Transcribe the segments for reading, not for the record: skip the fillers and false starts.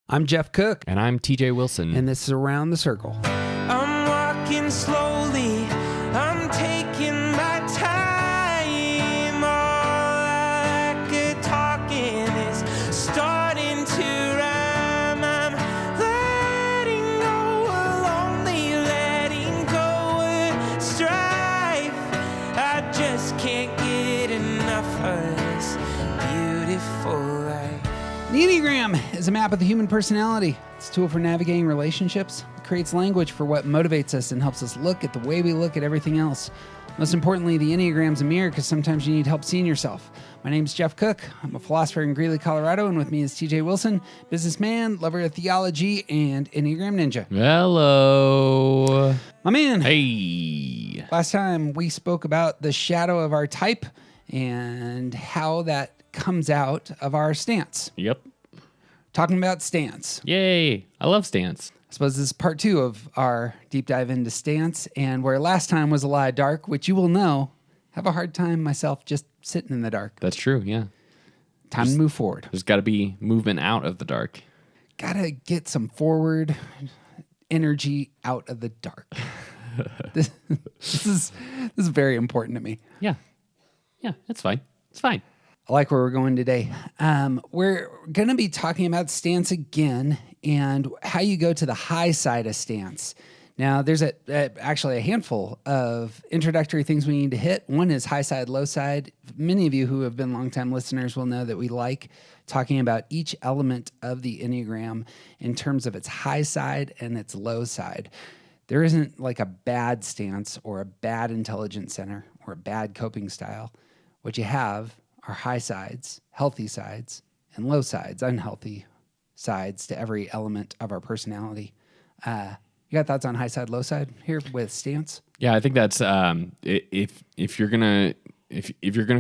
I'm Jeff Cook. And I'm TJ Wilson. And this is Around the Circle. I'm walking slowly. I'm taking my time. All I could talking is starting to rhyme. I'm letting go of lonely, letting go of strife. I just can't get enough of this beautiful life. The Enneagram is a map of the human personality. It's a tool for navigating relationships. It creates language for what motivates us and helps us look at the way we look at everything else. Most importantly, the Enneagram's a mirror because sometimes you need help seeing yourself. My name's Jeff Cook. I'm a philosopher in Greeley, Colorado, and with me is TJ Wilson, businessman, lover of theology, and Enneagram ninja. Hello. My man. Hey. Last time we spoke about the shadow of our type and how that comes out of our stance. Yep. Talking about stance. Yay. I love stance. I suppose this is part 2 of our deep dive into stance, and where last time was a lot of dark, which you will know, have a hard time myself just sitting in the dark. That's true, yeah. Time to move forward. There's got to be movement out of the dark. Gotta get some forward energy out of the dark. This is very important to me. Yeah. Yeah, it's fine. It's fine. I like where we're going today. We're going to be talking about stance again and how you go to the high side of stance. Now, there's actually a handful of introductory things we need to hit. One is high side, low side. Many of you who have been longtime listeners will know that we like talking about each element of the Enneagram in terms of its high side and its low side. There isn't like a bad stance or a bad intelligence center or a bad coping style. What you have are high sides, healthy sides, and low sides, unhealthy sides to every element of our personality. You got thoughts on high side, low side here with stance? Yeah, I think that's if you're gonna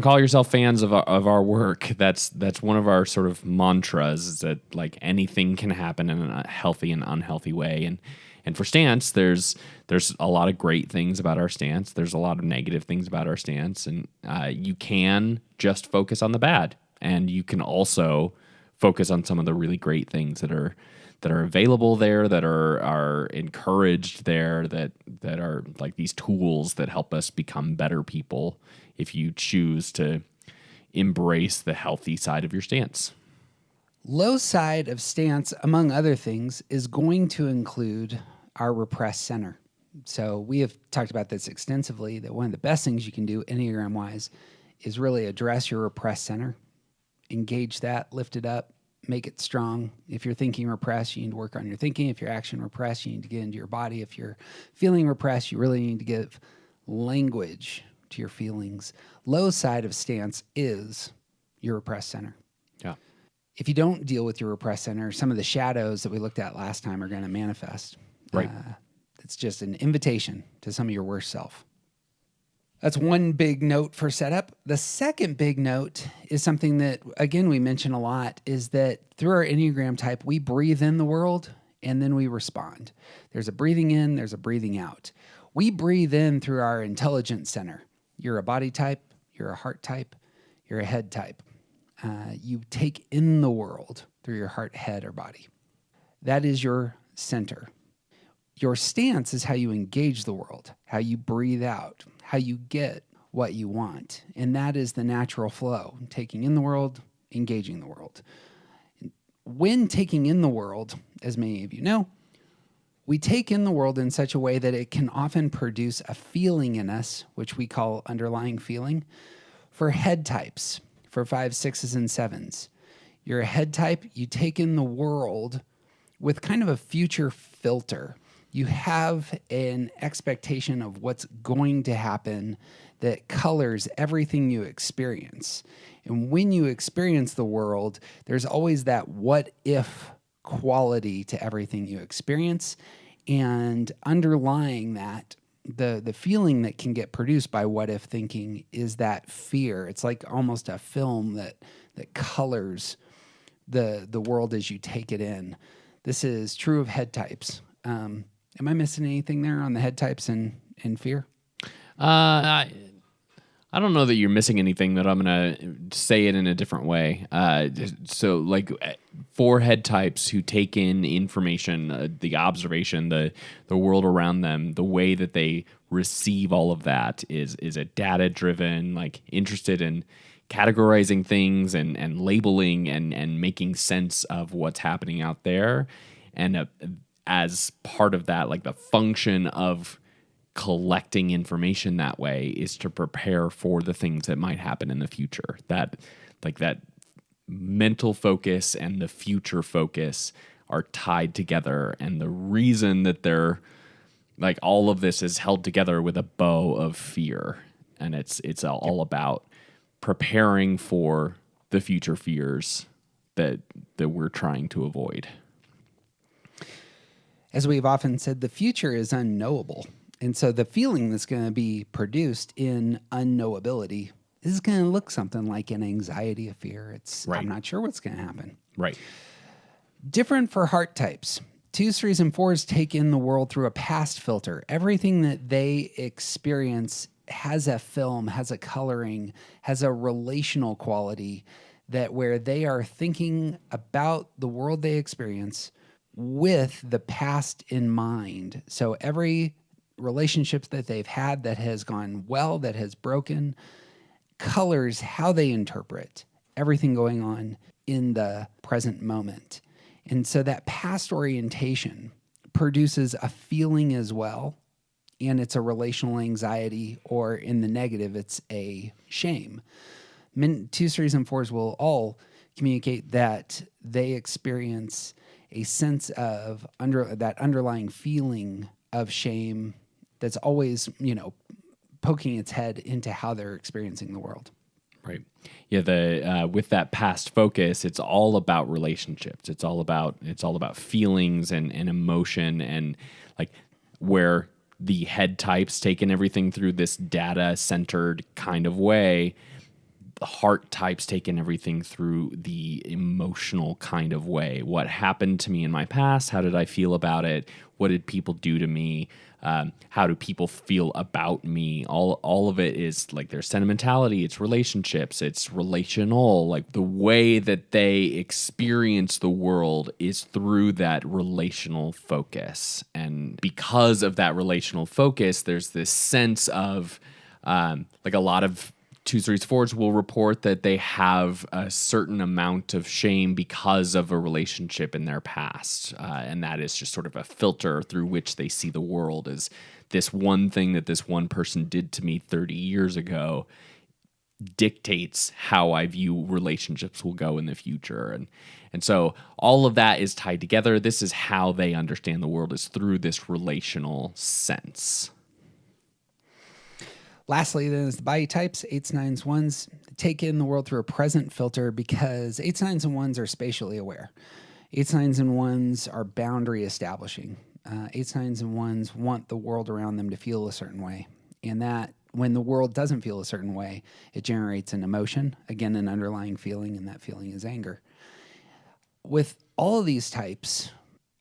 call yourself fans of our work, that's one of our sort of mantras, is that like anything can happen in a healthy and unhealthy way. And for stance, there's a lot of great things about our stance. There's a lot of negative things about our stance, and you can just focus on the bad, and you can also focus on some of the really great things that are available there, that are encouraged there, that are like these tools that help us become better people if you choose to embrace the healthy side of your stance. Low side of stance, among other things, is going to include our repressed center. So we have talked about this extensively, that one of the best things you can do Enneagram-wise is really address your repressed center, engage that, lift it up, make it strong. If you're thinking repressed, you need to work on your thinking. If you're action repressed, you need to get into your body. If you're feeling repressed, you really need to give language to your feelings. Low side of stance is your repressed center. Yeah. If you don't deal with your repressed center, some of the shadows that we looked at last time are going to manifest. Right. It's just an invitation to some of your worst self. That's one big note for setup. The second big note is something that, again, we mention a lot, is that through our Enneagram type, we breathe in the world and then we respond. There's a breathing in, there's a breathing out. We breathe in through our intelligence center. You're a body type, you're a heart type, you're a head type. You take in the world through your heart, head, or body. That is your center. Your stance is how you engage the world, how you breathe out, how you get what you want. And that is the natural flow, taking in the world, engaging the world. When taking in the world, as many of you know, we take in the world in such a way that it can often produce a feeling in us, which we call underlying feeling. For head types, for 5s, 6s, and 7s, you're a head type, you take in the world with kind of a future filter. You have an expectation of what's going to happen that colors everything you experience. And when you experience the world, there's always that what if quality to everything you experience. And underlying that, the feeling that can get produced by what if thinking is that fear. It's like almost a film that colors the world as you take it in. This is true of head types. Am I missing anything there on the head types and fear? I I don't know that you're missing anything, that I'm going to say it in a different way. So, like, for head types who take in information, the observation, the world around them, the way that they receive all of that is a data driven, like interested in categorizing things and labeling and making sense of what's happening out there. And as part of that, like the function of collecting information that way is to prepare for the things that might happen in the future. That mental focus and the future focus are tied together, and the reason that they're like all of this is held together with a bow of fear, and it's all about preparing for the future fears that we're trying to avoid. As we've often said, the future is unknowable. And so the feeling that's going to be produced in unknowability is going to look something like an anxiety, a fear. It's Right. I'm not sure what's going to happen. Right. Different for heart types. 2s, 3s, and 4s take in the world through a past filter. Everything that they experience has a film, has a coloring, has a relational quality, that where they are thinking about the world they experience with the past in mind. So every relationship that they've had that has gone well, that has broken, colors how they interpret everything going on in the present moment. And so that past orientation produces a feeling as well, and it's a relational anxiety, or in the negative, it's a shame. 2s, 3s, and 4s will all communicate that they experience a sense of that underlying feeling of shame that's always, poking its head into how they're experiencing the world. Right. Yeah. With that past focus, it's all about relationships. It's all about feelings and emotion, and like where the head types taking everything through this data centered kind of way. The heart types taking everything through the emotional kind of way. What happened to me in my past? How did I feel about it? What did people do to me? How do people feel about me? All of it is like their sentimentality, it's relationships, it's relational. Like the way that they experience the world is through that relational focus. And because of that relational focus, there's this sense of like a lot of 2s, 3s, 4s will report that they have a certain amount of shame because of a relationship in their past. And that is just sort of a filter through which they see the world, as this one thing that this one person did to me 30 years ago dictates how I view relationships will go in the future. And so all of that is tied together. This is how they understand the world, is through this relational sense. Lastly, then, is the body types. 8s, 9s, 1s take in the world through a present filter, because 8s, 9s, and 1s are spatially aware. 8s, 9s, and 1s are boundary establishing. 8s, 9s, and 1s want the world around them to feel a certain way. And that when the world doesn't feel a certain way, it generates an emotion, again, an underlying feeling, and that feeling is anger. With all of these types,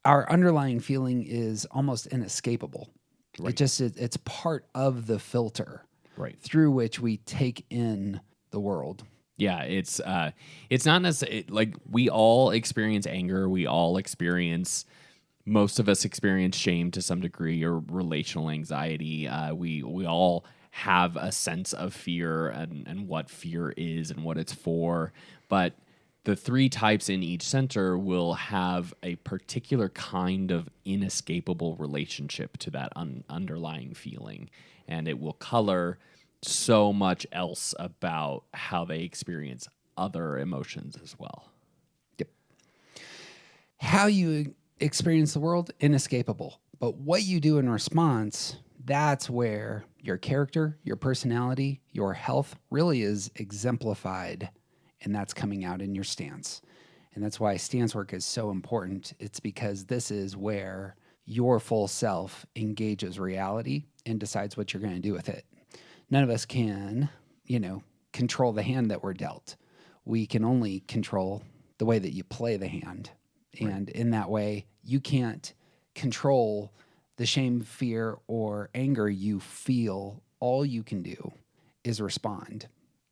our underlying feeling is almost inescapable. Right. It's part of the filter. Right. Through which we take in the world. Yeah, it's not necessarily like we all experience anger. Most of us experience shame to some degree, or relational anxiety. We all have a sense of fear and what fear is and what it's for. But the 3 types in each center will have a particular kind of inescapable relationship to that underlying feeling. And it will color so much else about how they experience other emotions as well. Yep. How you experience the world, inescapable. But what you do in response, that's where your character, your personality, your health really is exemplified. And that's coming out in your stance. And that's why stance work is so important. It's because this is where your full self engages reality and decides what you're going to do with it. None of us can, control the hand that we're dealt. We can only control the way that you play the hand. Right. And in that way, you can't control the shame, fear, or anger you feel. All you can do is respond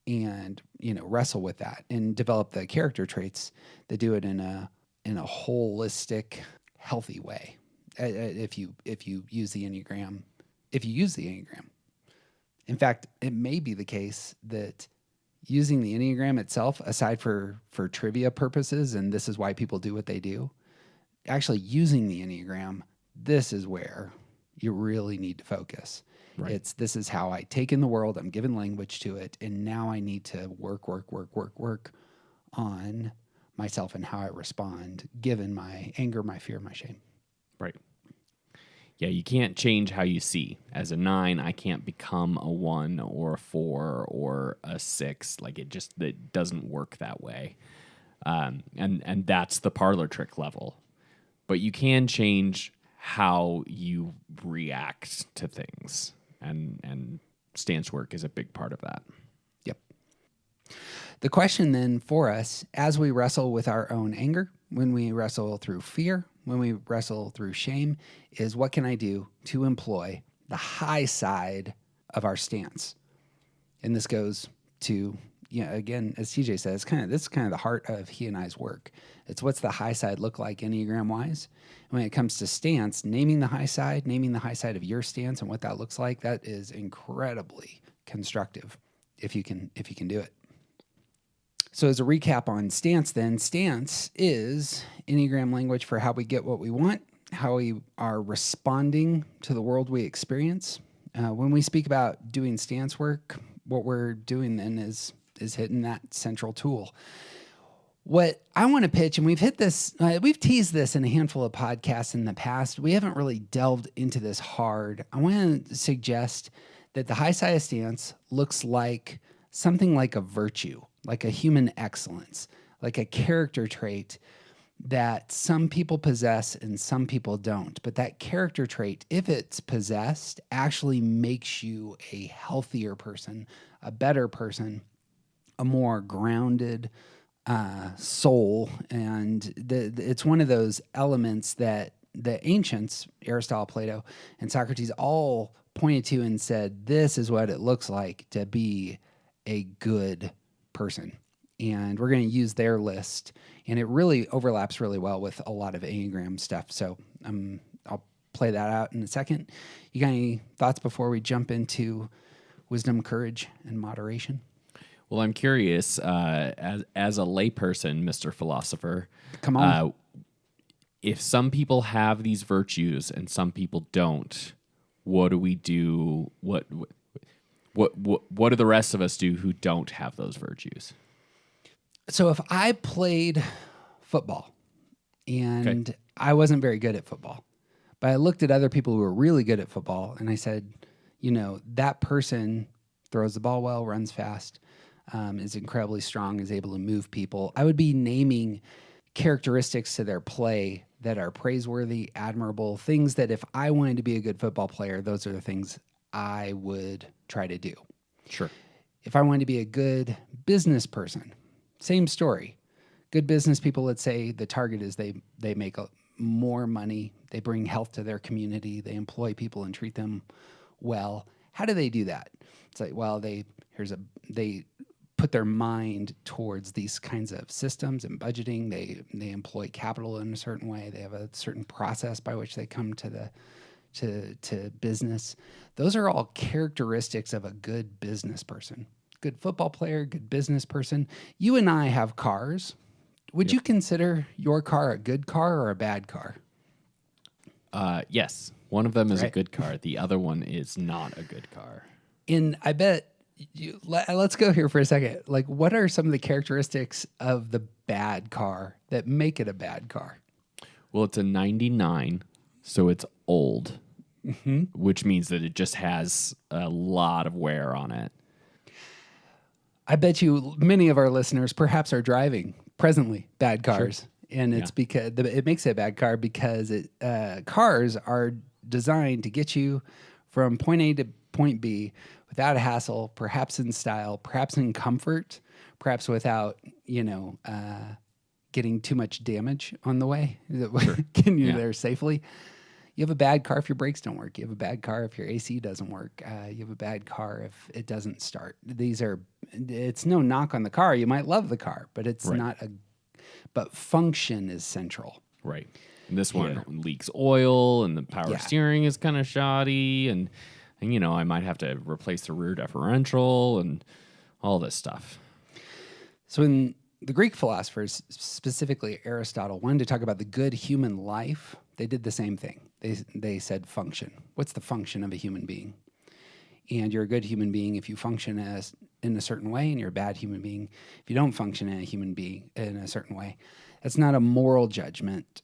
and, wrestle with that and develop the character traits that do it in a holistic, healthy way. If you use the Enneagram, in fact, it may be the case that using the Enneagram itself, aside for trivia purposes, and this is why people do what they do, actually using the Enneagram, this is where you really need to focus. Right. This is how I take in the world, I'm giving language to it, and now I need to work on myself and how I respond given my anger, my fear, my shame. Right. Yeah, you can't change how you see. As a 9, I can't become a 1 or a 4 or a 6. Like it doesn't work that way. And that's the parlor trick level. But you can change how you react to things. And stance work is a big part of that. Yep. The question then for us, as we wrestle with our own anger, when we wrestle through fear, when we wrestle through shame, is what can I do to employ the high side of our stance? And this goes to, again, as TJ says, this is kind of the heart of he and I's work. It's what's the high side look like Enneagram-wise? And when it comes to stance, naming the high side of your stance and what that looks like, that is incredibly constructive if you can do it. So as a recap on stance then, stance is Enneagram language for how we get what we want, how we are responding to the world we experience. When we speak about doing stance work, what we're doing then is hitting that central tool. What I want to pitch, and we've teased this in a handful of podcasts in the past. We haven't really delved into this hard. I want to suggest that the high side stance looks like something like a virtue, like a human excellence, like a character trait that some people possess and some people don't. But that character trait, if it's possessed, actually makes you a healthier person, a better person, a more grounded soul. And it's one of those elements that the ancients, Aristotle, Plato, and Socrates all pointed to and said, this is what it looks like to be a good person. And we're going to use their list, and it really overlaps really well with a lot of Enneagram stuff. So I'll play that out in a second. You got any thoughts before we jump into wisdom, courage, and moderation? Well, I'm curious, as a layperson, Mr. Philosopher, Come on. If some people have these virtues and some people don't, what do we do? What do the rest of us do who don't have those virtues? So if I played football and I wasn't very good at football, but I looked at other people who were really good at football and I said, that person throws the ball well, runs fast, is incredibly strong, is able to move people. I would be naming characteristics to their play that are praiseworthy, admirable, things that if I wanted to be a good football player, those are the things I would try to do. Sure. If I wanted to be a good business person, same story. Good business people, let's say the target is they make more money, they bring health to their community, they employ people and treat them well. How do they do that? It's like, well, they put their mind towards these kinds of systems and budgeting. They employ capital in a certain way. They have a certain process by which they come to business. Those are all characteristics of a good business person. Good football player, good business person. You and I have cars. Would you consider your car a good car or a bad car? Yes. One of them is a good car. The other one is not a good car. And I bet let's go here for a second. Like, what are some of the characteristics of the bad car that make it a bad car? Well, it's a 99, so it's old, which means that it just has a lot of wear on it. I bet you many of our listeners perhaps are driving presently bad cars. Sure. And it's because it makes it a bad car because cars are designed to get you from point A to point B without a hassle, perhaps in style, perhaps in comfort, perhaps without, getting too much damage on the way, getting you there safely. You have a bad car if your brakes don't work. You have a bad car if your AC doesn't work. You have a bad car if it doesn't start. It's no knock on the car. You might love the car, but it's Right. not but function is central. Right. And this one leaks oil, and the power Yeah. steering is kind of shoddy, and I might have to replace the rear differential and all this stuff. So when the Greek philosophers, specifically Aristotle, wanted to talk about the good human life, they did the same thing. They said function. What's the function of a human being? And you're a good human being if you function in a certain way, and you're a bad human being if you don't function in a certain way. That's not a moral judgment.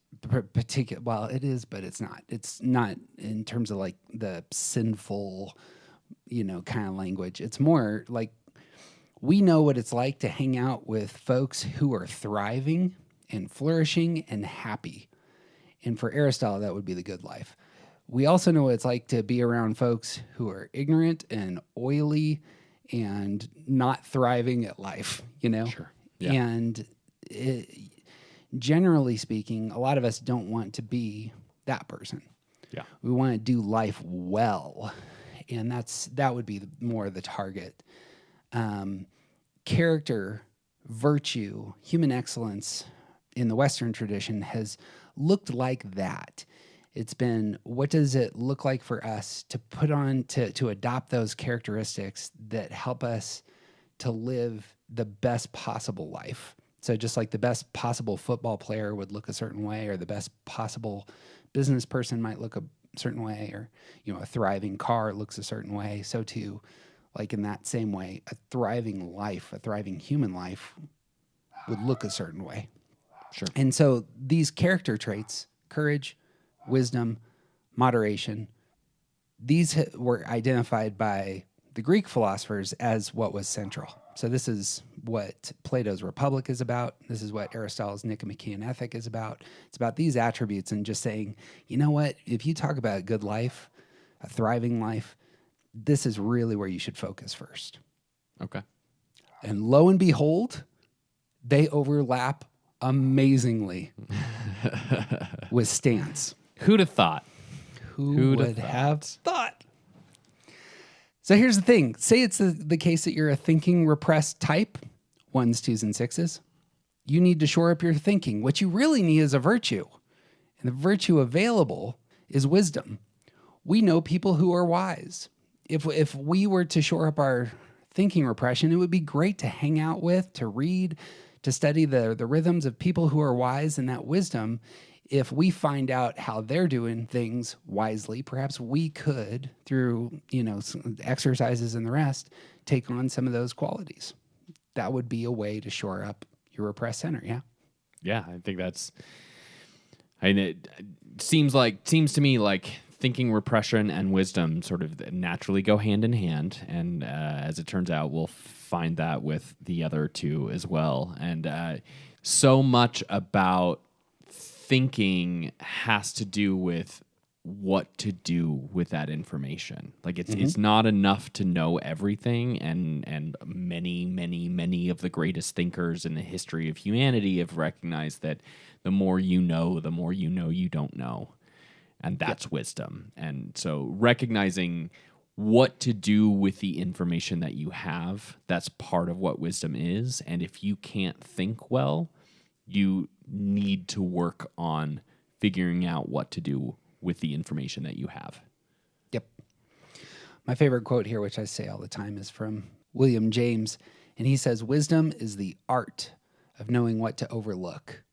Well, it is, but it's not. It's not in terms of like the sinful, kind of language. It's more like we know what it's like to hang out with folks who are thriving and flourishing and happy. And for Aristotle, that would be the good life. We also know what it's like to be around folks who are ignorant and oily and not thriving at life, Sure. Yeah. And generally speaking, a lot of us don't want to be that person. Yeah. We want to do life well, and that would be more the target. Character, virtue, human excellence in the Western tradition has looked like that. It's been, what does it look like for us to put on, to adopt those characteristics that help us to live the best possible life? So just like the best possible football player would look a certain way, or the best possible business person might look a certain way, or, a thriving car looks a certain way. So too, like in that same way, a thriving life, a thriving human life would look a certain way. Sure. And so these character traits, courage, wisdom, moderation, these were identified by the Greek philosophers as what was central. So this is what Plato's Republic is about. This is what Aristotle's Nicomachean Ethic is about. It's about these attributes and just saying, you know what? If you talk about a good life, a thriving life, this is really where you should focus first. Okay. And lo and behold, they overlap amazingly with stance. Who'd have thought? Who would have thought? So here's the thing. Say it's the case that you're a thinking repressed type, 1s, 2s, and 6s. You need to shore up your thinking. What you really need is a virtue. And the virtue available is wisdom. We know people who are wise. If we were to shore up our thinking repression, it would be great to hang out with, to read, to study the rhythms of people who are wise, and that wisdom. If we find out how they're doing things wisely, perhaps we could, through some exercises and the rest, take on some of those qualities. That would be a way to shore up your repressed center. Yeah. Yeah, I think that's. It seems to me like thinking repression and wisdom sort of naturally go hand in hand, and as it turns out, we'll find that with the other two as well. And so much about thinking has to do with what to do with that information. Like it's not enough to know everything, and many of the greatest thinkers in the history of humanity have recognized that the more you know you don't know. And that's wisdom. And so recognizing what to do with the information that you have, that's part of what wisdom is. And if you can't think well, you need to work on figuring out what to do with the information that you have. Yep. My favorite quote here, which I say all the time, is from William James. And he says, "Wisdom is the art of knowing what to overlook."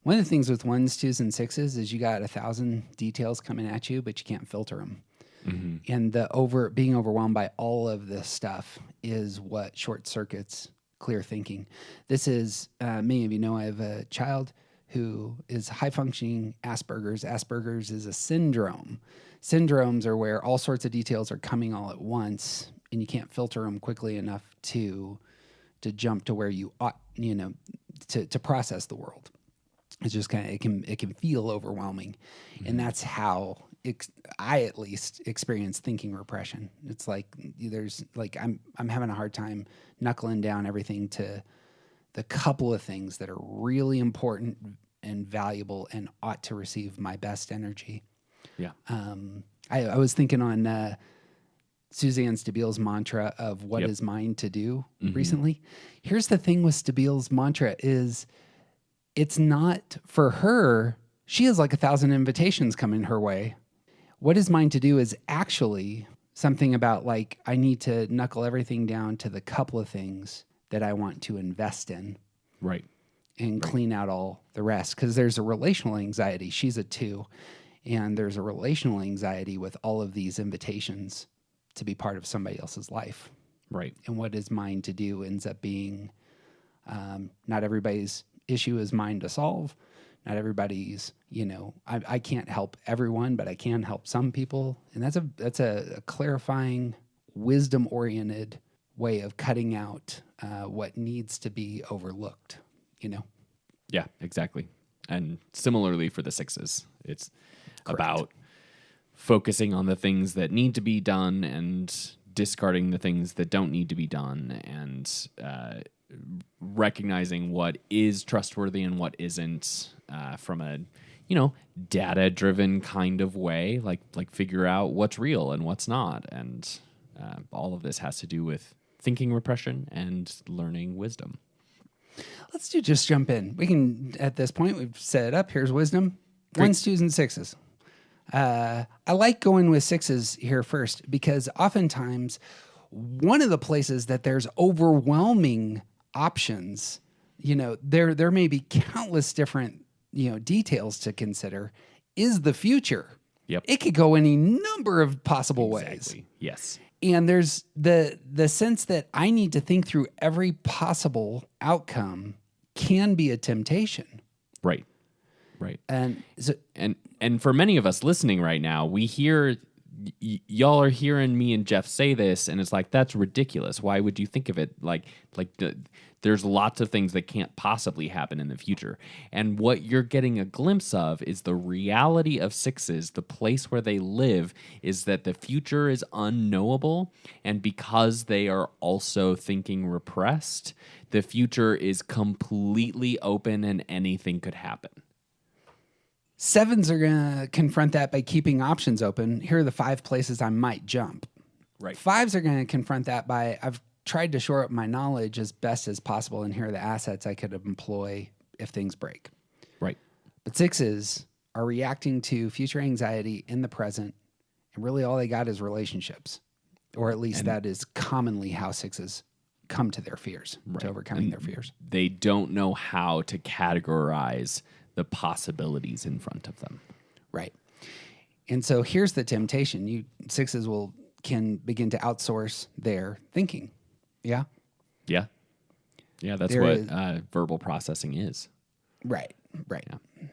One of the things with 1s, 2s, and 6s is you got 1,000 details coming at you, but you can't filter them. Mm-hmm. And being overwhelmed by all of this stuff is what short circuits clear thinking. This is, many of you know, I have a child who is high-functioning Asperger's. Asperger's is a syndrome. Syndromes are where all sorts of details are coming all at once, and you can't filter them quickly enough to jump to where you ought, to process the world. It's just kind of, it can feel overwhelming. Mm-hmm. And that's how I at least experience thinking repression. It's like I'm having a hard time knuckling down everything to the couple of things that are really important and valuable and ought to receive my best energy. Yeah. I was thinking on Suzanne Stabile's mantra of what Yep. is mine to do recently. Here's the thing with Stabile's mantra is it's not for her. She has like 1,000 invitations coming her way. What is mine to do is actually something about like, I need to knuckle everything down to the couple of things that I want to invest in Right. and clean out all the rest. Because there's a relational anxiety. She's a 2. And there's a relational anxiety with all of these invitations to be part of somebody else's life. Right. And what is mine to do ends up being not everybody's issue is mine to solve. Not everybody's, I can't help everyone, but I can help some people. And that's a clarifying, wisdom-oriented way of cutting out what needs to be overlooked, Yeah, exactly. And similarly for the 6s, it's about focusing on the things that need to be done and discarding the things that don't need to be done, and recognizing what is trustworthy and what isn't from a data-driven kind of way, like figure out what's real and what's not. And all of this has to do with thinking repression and learning wisdom. Let's just jump in. We can, at this point, we've set it up. Here's wisdom. Great. 1s, 2s, and 6s. I like going with 6s here first because oftentimes one of the places that there's overwhelming options, there may be countless different, details to consider, is the future. Yep. It could go any number of possible ways. Exactly. Yes. And there's the sense that I need to think through every possible outcome can be a temptation. Right. Right. And so, And for many of us listening right now, we hear y'all are hearing me and Jeff say this, and it's like, that's ridiculous. Why would you think of it there's lots of things that can't possibly happen in the future. And what you're getting a glimpse of is the reality of 6s. The place where they live is that the future is unknowable. And because they are also thinking repressed, the future is completely open and anything could happen. 7s are going to confront that by keeping options open. Here are the 5 places I might jump. Right. 5s are going to confront that by, I've tried to shore up my knowledge as best as possible, and here are the assets I could employ if things break. Right. But 6s are reacting to future anxiety in the present, and really all they got is relationships. Or at least that is commonly how 6s come to their fears, to overcoming their fears. They don't know how to categorize the possibilities in front of them. Right. And so here's the temptation. 6s can begin to outsource their thinking. Yeah? Yeah. Yeah, that's There what is- verbal processing is. Right. Yeah.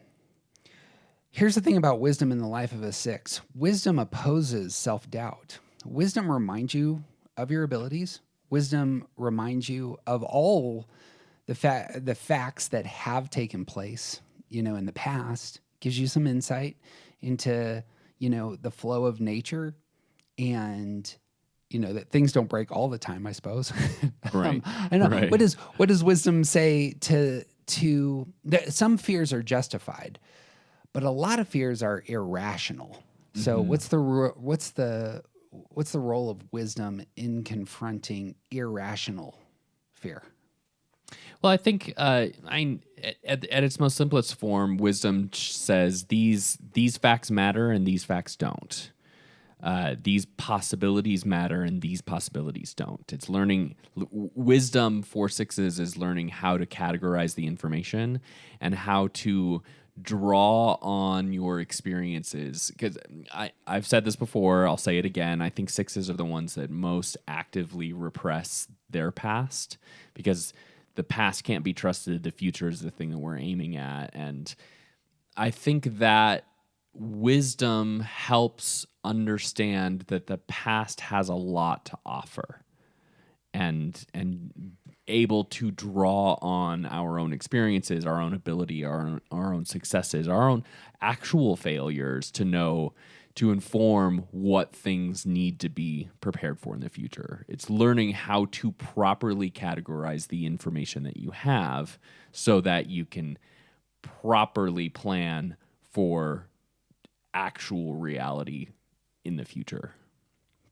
Here's the thing about wisdom in the life of a 6. Wisdom opposes self-doubt. Wisdom reminds you of your abilities. Wisdom reminds you of all the facts that have taken place, in the past. Gives you some insight into, the flow of nature, and that things don't break all the time, I suppose. Right. I know. Right. What does wisdom say to some fears are justified, but a lot of fears are irrational. So what's the role of wisdom in confronting irrational fear? Well, I think at its most simplest form, wisdom says these facts matter and these facts don't. These possibilities matter and these possibilities don't. It's learning. Wisdom for 6s is learning how to categorize the information and how to draw on your experiences. Because I've said this before, I'll say it again. I think 6s are the ones that most actively repress their past, because the past can't be trusted. The future is the thing that we're aiming at. And I think that wisdom helps understand that the past has a lot to offer, and able to draw on our own experiences, our own ability, our own successes, our own actual failures to inform what things need to be prepared for in the future. It's learning how to properly categorize the information that you have so that you can properly plan for actual reality in the future.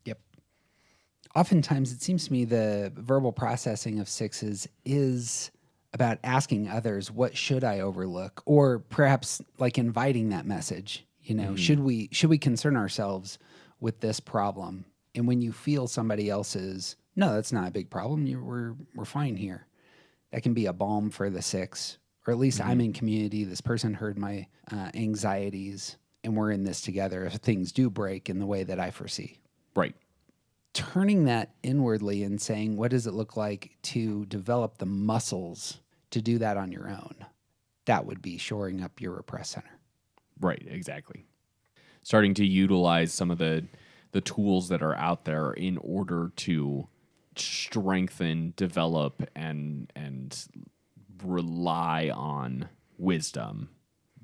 Yep. Oftentimes, it seems to me the verbal processing of sixes is about asking others, what should I overlook? Or perhaps like inviting that message, should we concern ourselves with this problem? And when you feel somebody else's, no, that's not a big problem. We're fine here. That can be a balm for the six, or at least I'm in community. This person heard my anxieties, and we're in this together if things do break in the way that I foresee. Right. Turning that inwardly and saying, what does it look like to develop the muscles to do that on your own? That would be shoring up your repressed center. Right, exactly. Starting to utilize some of the tools that are out there in order to strengthen, develop, and rely on wisdom.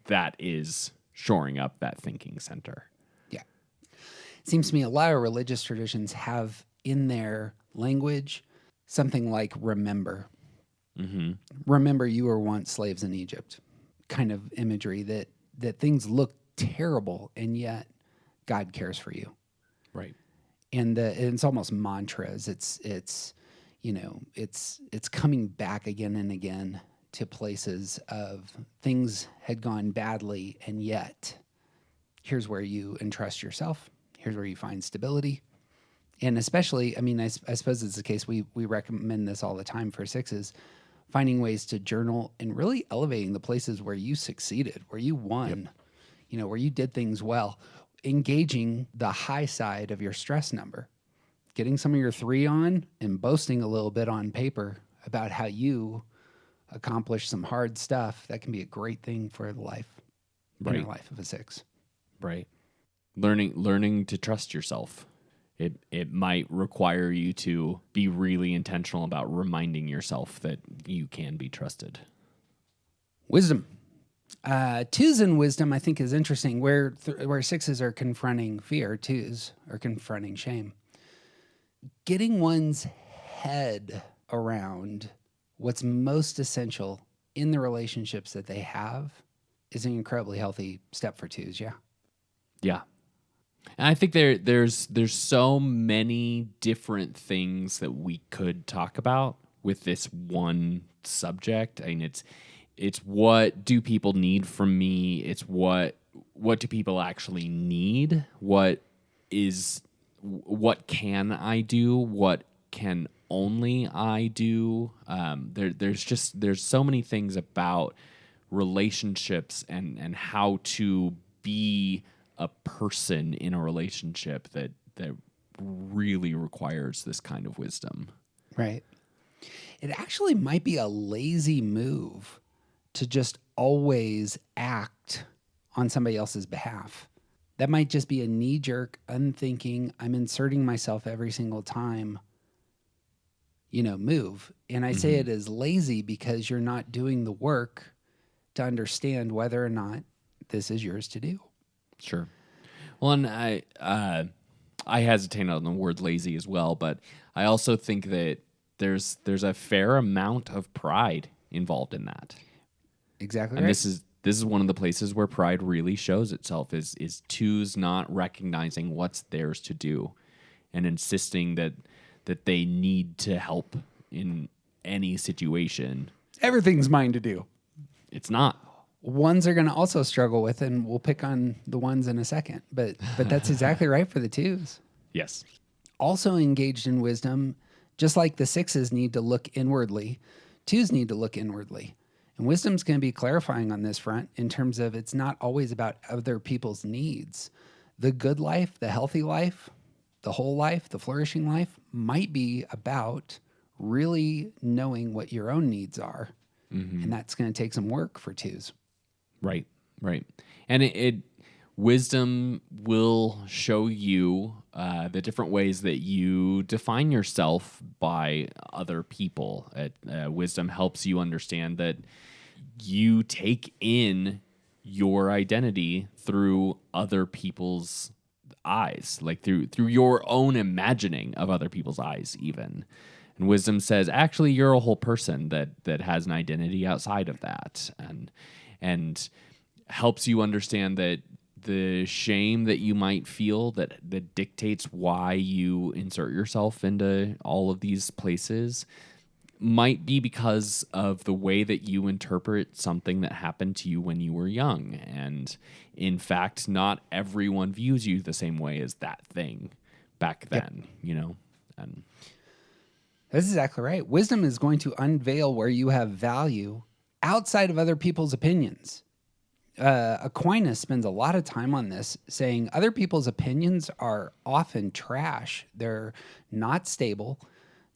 That is shoring up that thinking center. Yeah. It seems to me a lot of religious traditions have in their language something like remember. Mm-hmm. Remember you were once slaves in Egypt. Kind of imagery that things look terrible and yet God cares for you. Right. And it's almost mantras. It's coming back again and again to places of things had gone badly, and yet here's where you entrust yourself. Here's where you find stability. And especially, I suppose it's the case, we recommend this all the time for sixes, finding ways to journal and really elevating the places where you succeeded, where you won, where you did things well, engaging the high side of your stress number, getting some of your 3 on and boasting a little bit on paper about how you accomplished some hard stuff. That can be a great thing for the inner life of a 6. Right. Learning to trust yourself. It might require you to be really intentional about reminding yourself that you can be trusted. Wisdom. 2s in wisdom, I think, is interesting. Where 6s are confronting fear, 2s are confronting shame. Getting one's head around what's most essential in the relationships that they have is an incredibly healthy step for 2s, yeah. Yeah. And I think there's so many different things that we could talk about with this one subject. I mean, it's what do people need from me? It's what do people actually need? What can I do? What can only I do? There's so many things about relationships and how to be a person in a relationship that really requires this kind of wisdom. Right. It actually might be a lazy move to just always act on somebody else's behalf. That might just be a knee-jerk, unthinking, I'm inserting myself every single time, move. And I say it as lazy because you're not doing the work to understand whether or not this is yours to do. Sure. Well, and I hesitate on the word lazy as well, but I also think that there's a fair amount of pride involved in that. Exactly. And right. this is one of the places where pride really shows itself is 2s not recognizing what's theirs to do and insisting that they need to help in any situation. Everything's mine to do. It's not. 1s are going to also struggle with, and we'll pick on the 1s in a second, but that's exactly right for the 2s. Yes. Also engaged in wisdom, just like the 6s need to look inwardly, 2s need to look inwardly. And wisdom's going to be clarifying on this front in terms of it's not always about other people's needs. The good life, the healthy life, the whole life, the flourishing life might be about really knowing what your own needs are. Mm-hmm. And that's going to take some work for 2s. Right. And wisdom will show you the different ways that you define yourself by other people. Wisdom helps you understand that you take in your identity through other people's eyes, like through your own imagining of other people's eyes, even. And wisdom says, actually, you're a whole person that has an identity outside of that, and helps you understand that the shame that you might feel that dictates why you insert yourself into all of these places might be because of the way that you interpret something that happened to you when you were young. And in fact, not everyone views you the same way as that thing back then, you know? And That's exactly right. Wisdom is going to unveil where you have value outside of other people's opinions. Aquinas spends a lot of time on this, saying other people's opinions are often trash. They're not stable.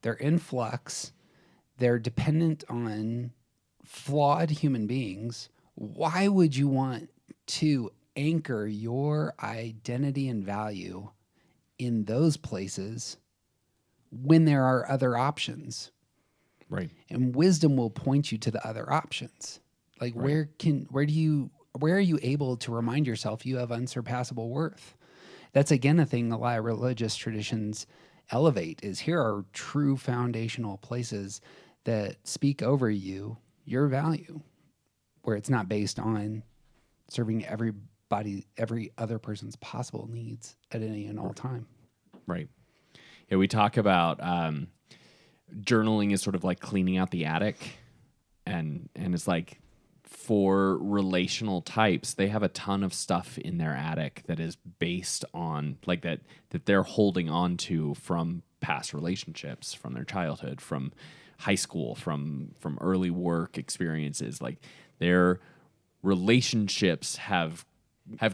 They're in flux. They're dependent on flawed human beings. Why would you want to anchor your identity and value in those places when there are other options? right. And wisdom will point you to the other options. Like Right. where are you able to remind yourself you have unsurpassable worth? That's again a thing a lot of religious traditions elevate is here are true foundational places that speak over you, your value, where it's not based on serving every other person's possible needs at any and all time. Right. Yeah, we talk about journaling is sort of like cleaning out the attic, and it's like for relational types, they have a ton of stuff in their attic that is based on like that they're holding on to from past relationships, from their childhood, from high school, from early work experiences. Like their relationships have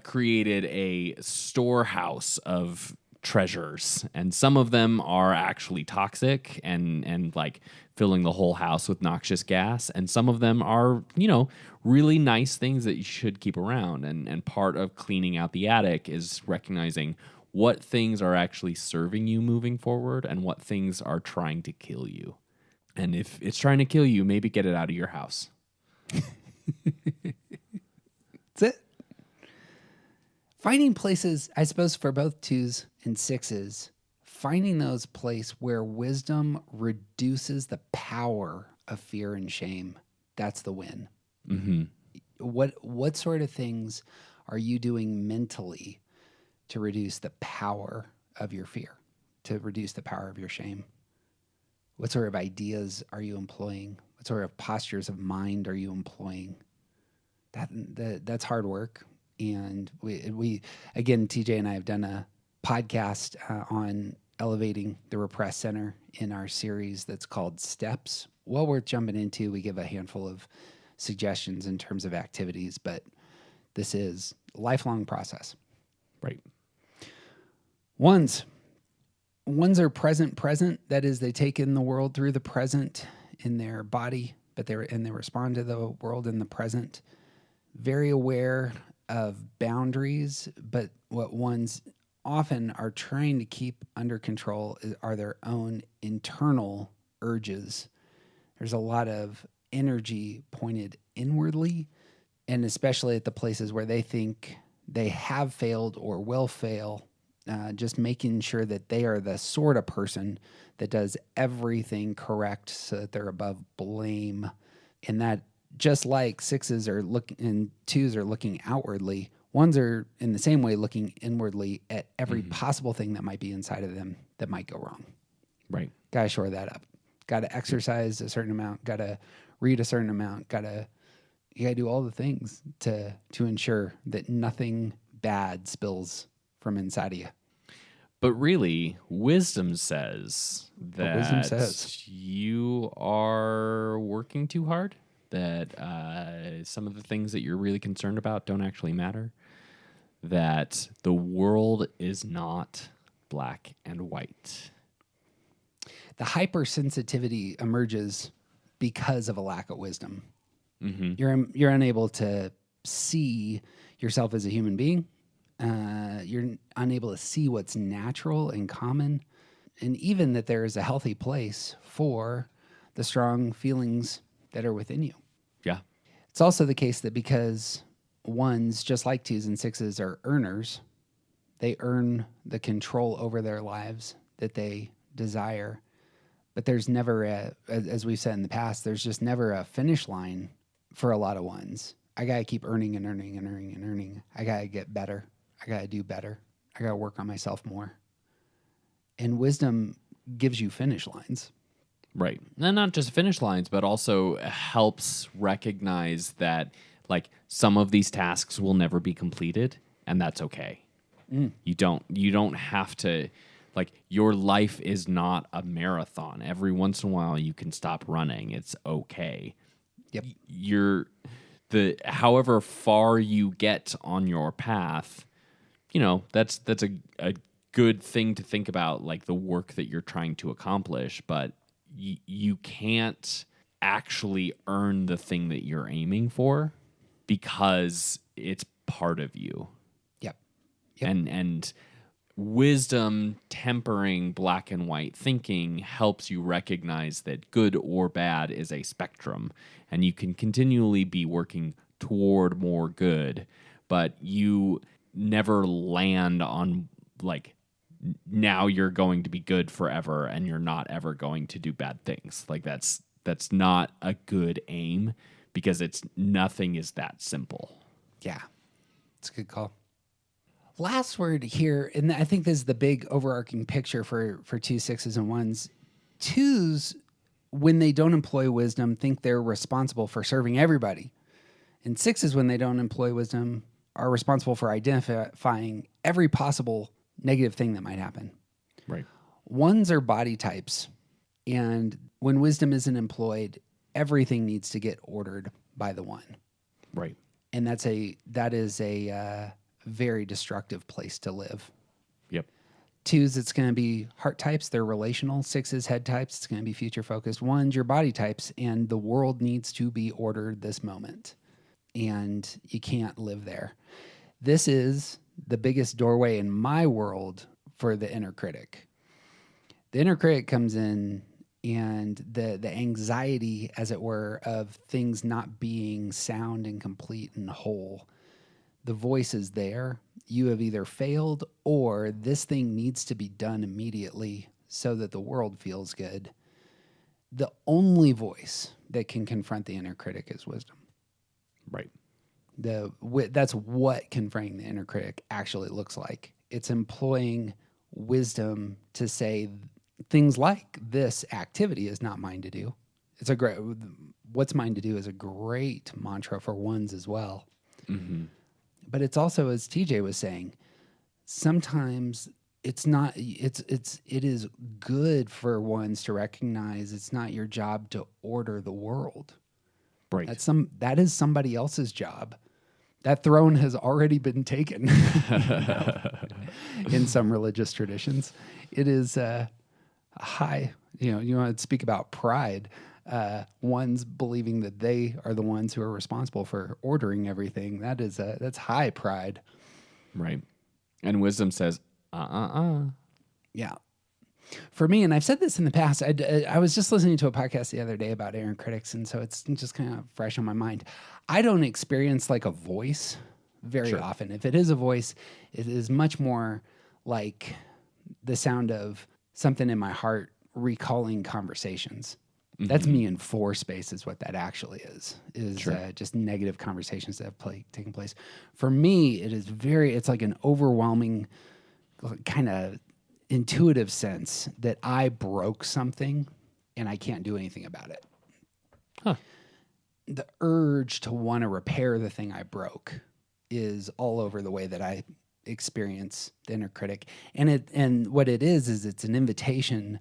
created a storehouse of treasures, and some of them are actually toxic and like filling the whole house with noxious gas, and some of them are, you know, really nice things that you should keep around. And part of cleaning out the attic is recognizing what things are actually serving you moving forward and what things are trying to kill you. And if it's trying to kill you, maybe get it out of your house. That's it. Finding places, I suppose, for both twos and sixes, finding those places where wisdom reduces the power of fear and shame. That's the win. Mm-hmm. What sort of things are you doing mentally to reduce the power of your fear, to reduce the power of your shame? What sort of ideas are you employing? What sort of postures of mind are you employing? That's hard work. And we again, TJ and I have done a podcast on elevating the repressed center in our series that's called Steps. Well worth jumping into. We give a handful of suggestions in terms of activities, but this is a lifelong process. Right. Ones are present. That is, they take in the world through the present in their body, but they respond to the world in the present. Very aware of boundaries, but what ones often are trying to keep under control are their own internal urges. There's a lot of energy pointed inwardly, and especially at the places where they think they have failed or will fail, just making sure that they are the sort of person that does everything correct so that they're above blame. And that just like sixes are looking and twos are looking outwardly, ones are in the same way looking inwardly at every possible thing that might be inside of them that might go wrong. Right. Got to shore that up. Got to exercise a certain amount. Got to read a certain amount. You got to do all the things to ensure that nothing bad spills from inside of you. But really, wisdom says that wisdom says. you are working too hard, that some of the things that you're really concerned about don't actually matter, that the world is not black and white. The hypersensitivity emerges because of a lack of wisdom. Mm-hmm. You're unable to see yourself as a human being. You're unable to see what's natural and common, and even that there is a healthy place for the strong feelings that are within you. Yeah. It's also the case that because ones, just like twos and sixes, are earners, they earn the control over their lives that they desire. But there's never as we've said in the past, there's just never a finish line for a lot of ones. I got to keep earning and earning and earning and earning. I got to get better. I got to do better. I got to work on myself more. And wisdom gives you finish lines. Right. And not just finish lines, but also helps recognize that like some of these tasks will never be completed, and that's okay. You don't have to, like, your life is not a marathon. Every once in a while you can stop running. It's okay. Yep. However far you get on your path, that's a good thing to think about, like the work that you're trying to accomplish, but you can't actually earn the thing that you're aiming for because it's part of you. Yep. And wisdom tempering black and white thinking helps you recognize that good or bad is a spectrum, and you can continually be working toward more good, but you never land on like now you're going to be good forever and you're not ever going to do bad things. Like that's not a good aim, because nothing is that simple. Yeah. It's a good call. Last word here, and I think this is the big overarching picture for 2 6s and 1s. 2s, when they don't employ wisdom, think they're responsible for serving everybody. And 6s, when they don't employ wisdom, are responsible for identifying every possible negative thing that might happen. Right. 1s are body types, and when wisdom isn't employed, everything needs to get ordered by the 1. Right. And that is a very destructive place to live. Yep. 2s, it's going to be heart types. They're relational. 6s, head types. It's going to be future focused. 1s, your body types, and the world needs to be ordered this moment, and you can't live there. This is the biggest doorway in my world for the inner critic. The inner critic comes in, and the anxiety, as it were, of things not being sound and complete and whole. The voice is there. You have either failed or this thing needs to be done immediately so that the world feels good. The only voice that can confront the inner critic is wisdom. Right. That's what confronting the inner critic actually looks like. It's employing wisdom to say things like, this activity is not mine to do. What's mine to do is a great mantra for 1s as well. Mm-hmm. But it's also, as TJ was saying, sometimes it is good for 1s to recognize it's not your job to order the world. Right. That is somebody else's job. That throne has already been taken in some religious traditions. It is a high, you want to speak about pride. 1s believing that they are the ones who are responsible for ordering everything. That's high pride. Right. And wisdom says, Yeah. For me, and I've said this in the past, I was just listening to a podcast the other day about inner critics, and so it's just kind of fresh on my mind. I don't experience like a voice very often. If it is a voice, it is much more like the sound of something in my heart recalling conversations. Mm-hmm. That's me in 4 space is what that actually is just negative conversations that have taken place. For me, it's like an overwhelming kind of intuitive sense that I broke something and I can't do anything about it. Huh. The urge to want to repair the thing I broke is all over the way that I experience the inner critic. And what it is it's an invitation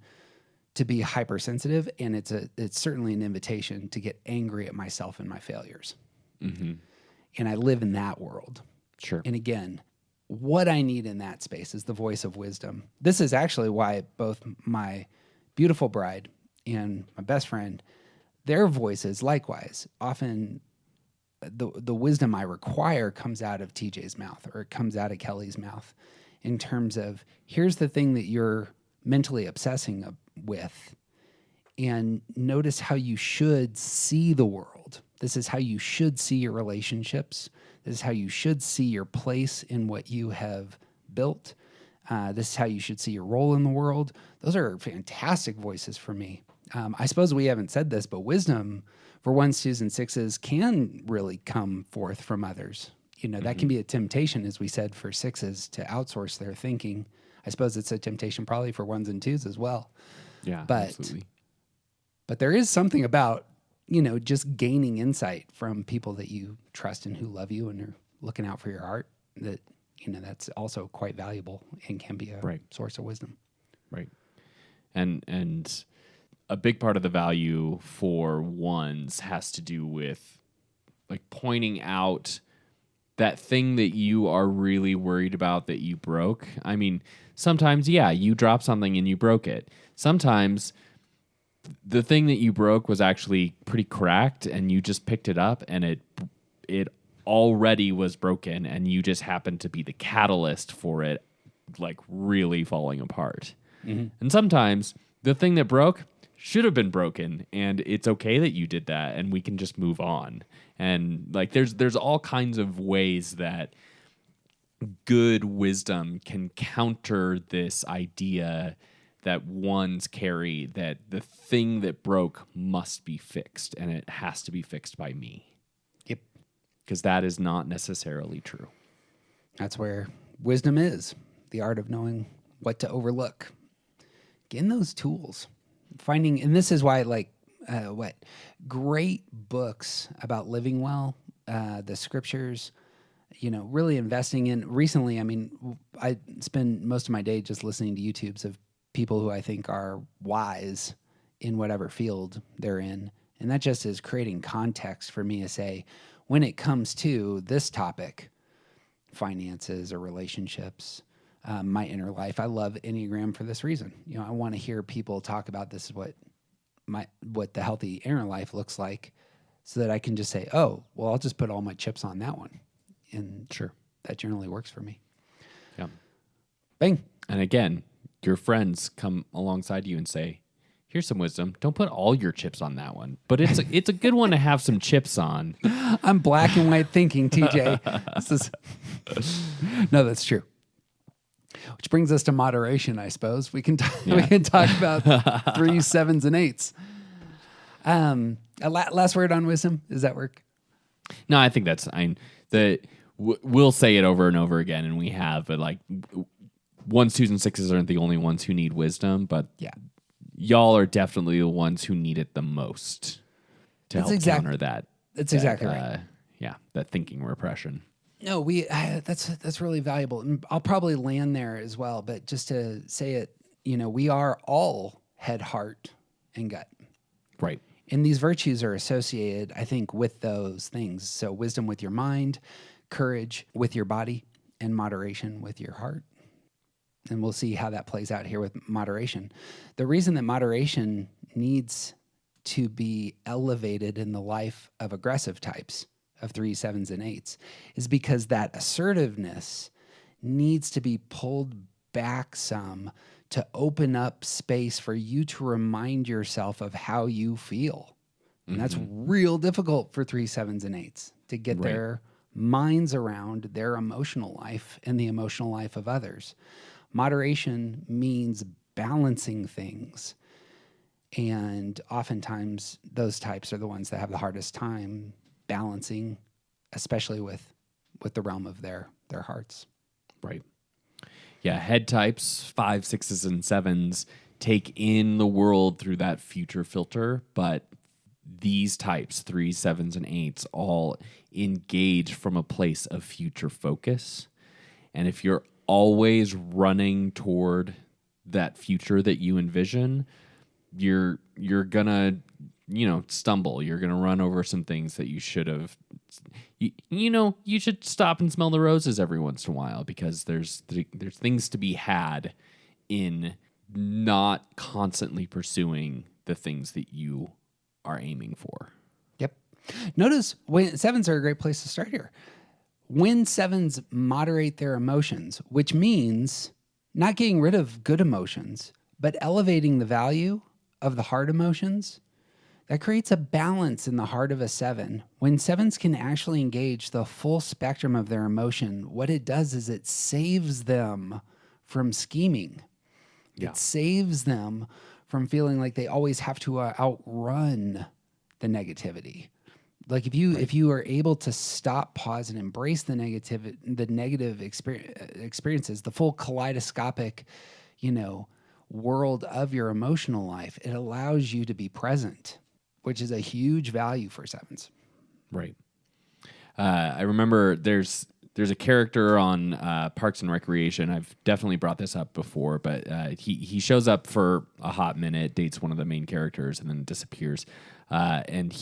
to be hypersensitive, and it's certainly an invitation to get angry at myself and my failures. Mm-hmm. And I live in that world. Sure. And again, what I need in that space is the voice of wisdom. This is actually why both my beautiful bride and my best friend, their voices likewise, often the wisdom I require comes out of TJ's mouth, or it comes out of Kelly's mouth, in terms of, here's the thing that you're mentally obsessing with, and notice how you should see the world. This is how you should see your relationships. This is how you should see your place in what you have built. This is how you should see your role in the world. Those are fantastic voices for me. I suppose we haven't said this, but wisdom for 1s, 2s, and 6s can really come forth from others. That can be a temptation, as we said, for 6s to outsource their thinking. I suppose it's a temptation probably for 1s and 2s as well. Yeah, But absolutely. But there is something about, just gaining insight from people that you trust and who love you and are looking out for your heart that, that's also quite valuable and can be a source of wisdom. Right. And a big part of the value for 1s has to do with like pointing out that thing that you are really worried about that you broke. I mean, sometimes, you drop something and you broke it. Sometimes the thing that you broke was actually pretty cracked and you just picked it up and it already was broken and you just happened to be the catalyst for it like really falling apart. Mm-hmm. And sometimes the thing that broke should have been broken and it's okay that you did that and we can just move on. And like there's all kinds of ways that good wisdom can counter this idea that 1s carry that the thing that broke must be fixed and it has to be fixed by me. Yep. Because that is not necessarily true. That's where wisdom is, the art of knowing what to overlook. Getting those tools. Finding, and this is why great books about living well, the scriptures, really investing in. Recently, I mean, I spend most of my day just listening to YouTubes of people who I think are wise in whatever field they're in. And that just is creating context for me to say, when it comes to this topic, finances or relationships, my inner life, I love Enneagram for this reason. I want to hear people talk about this is what the healthy inner life looks like so that I can just say, oh, well, I'll just put all my chips on that one. And sure, that generally works for me. Yeah. Bang. And again, your friends come alongside you and say, here's some wisdom. Don't put all your chips on that one. But it's a good one to have some chips on. I'm black and white thinking, TJ. No, that's true. Which brings us to moderation, I suppose. We can we can talk about 3s, 7s, and 8s. Last word on wisdom. Does that work? No, I think that's we'll say it over and over again, and we have. But 1s, 2s, and 6s aren't the only ones who need wisdom, but y'all are definitely the ones who need it the most to help counter that. That's exactly right. That thinking repression. No, that's really valuable, and I'll probably land there as well. But just to say it, we are all head, heart, and gut. Right. And these virtues are associated, I think, with those things. So wisdom with your mind, courage with your body, and moderation with your heart. And we'll see how that plays out here with moderation. The reason that moderation needs to be elevated in the life of aggressive types of 3s, 7s, and 8s is because that assertiveness needs to be pulled back some to open up space for you to remind yourself of how you feel. And that's real difficult for 3s, 7s, and 8s to get their minds around their emotional life and the emotional life of others. Moderation means balancing things. And oftentimes those types are the ones that have the hardest time balancing, especially with the realm of their hearts. Right. Yeah, head types, 5s, 6s, and 7s take in the world through that future filter, but these types, 3s, 7s, and 8s, all engage from a place of future focus. And if you're always running toward that future that you envision, you're gonna stumble. You're gonna run over some things that you should have. You should stop and smell the roses every once in a while, because there's things to be had in not constantly pursuing the things that you are aiming for. Yep. Notice when 7s are a great place to start here. When 7s moderate their emotions, which means not getting rid of good emotions, but elevating the value of the hard emotions, that creates a balance in the heart of a 7. When 7s can actually engage the full spectrum of their emotion, what it does is it saves them from scheming. Yeah. It saves them from feeling like they always have to outrun the negativity. Like if you are able to stop, pause, and embrace the negative experiences, the full kaleidoscopic, world of your emotional life, it allows you to be present, which is a huge value for sevens. Right. I remember there's a character on Parks and Recreation. I've definitely brought this up before, but he shows up for a hot minute, dates one of the main characters, and then disappears. And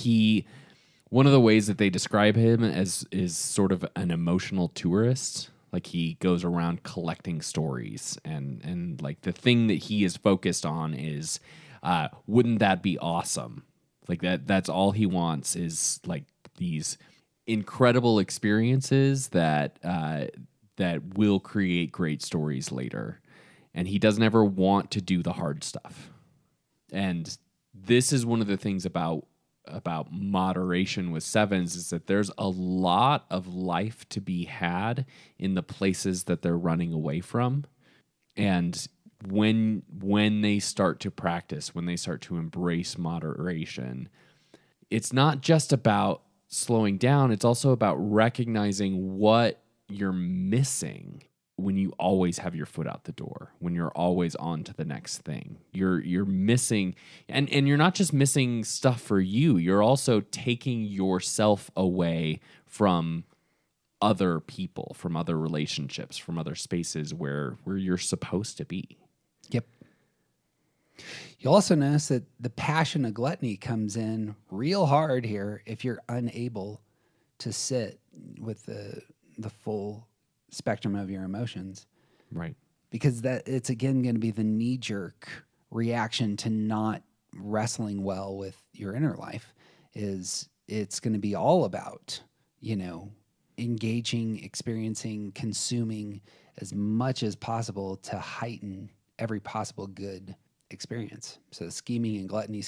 one of the ways that they describe him as is sort of an emotional tourist. Like he goes around collecting stories, and like the thing that he is focused on is, wouldn't that be awesome? Like that's all he wants is like these incredible experiences that will create great stories later. And he doesn't ever want to do the hard stuff. And this is one of the things about moderation with sevens is that there's a lot of life to be had in the places that they're running away from. And when they start to practice, when they start to embrace moderation, it's not just about slowing down, it's also about recognizing what you're missing when you always have your foot out the door, when you're always on to the next thing. You're missing, and you're not just missing stuff for you, you're also taking yourself away from other people, from other relationships, from other spaces where you're supposed to be. Yep. You'll also notice that the passion of gluttony comes in real hard here if you're unable to sit with the full spectrum of your emotions. Right. Because that it's again going to be the knee-jerk reaction to not wrestling well with your inner life. Is it's going to be all about, engaging, experiencing, consuming as much as possible to heighten every possible good experience. So scheming and gluttony,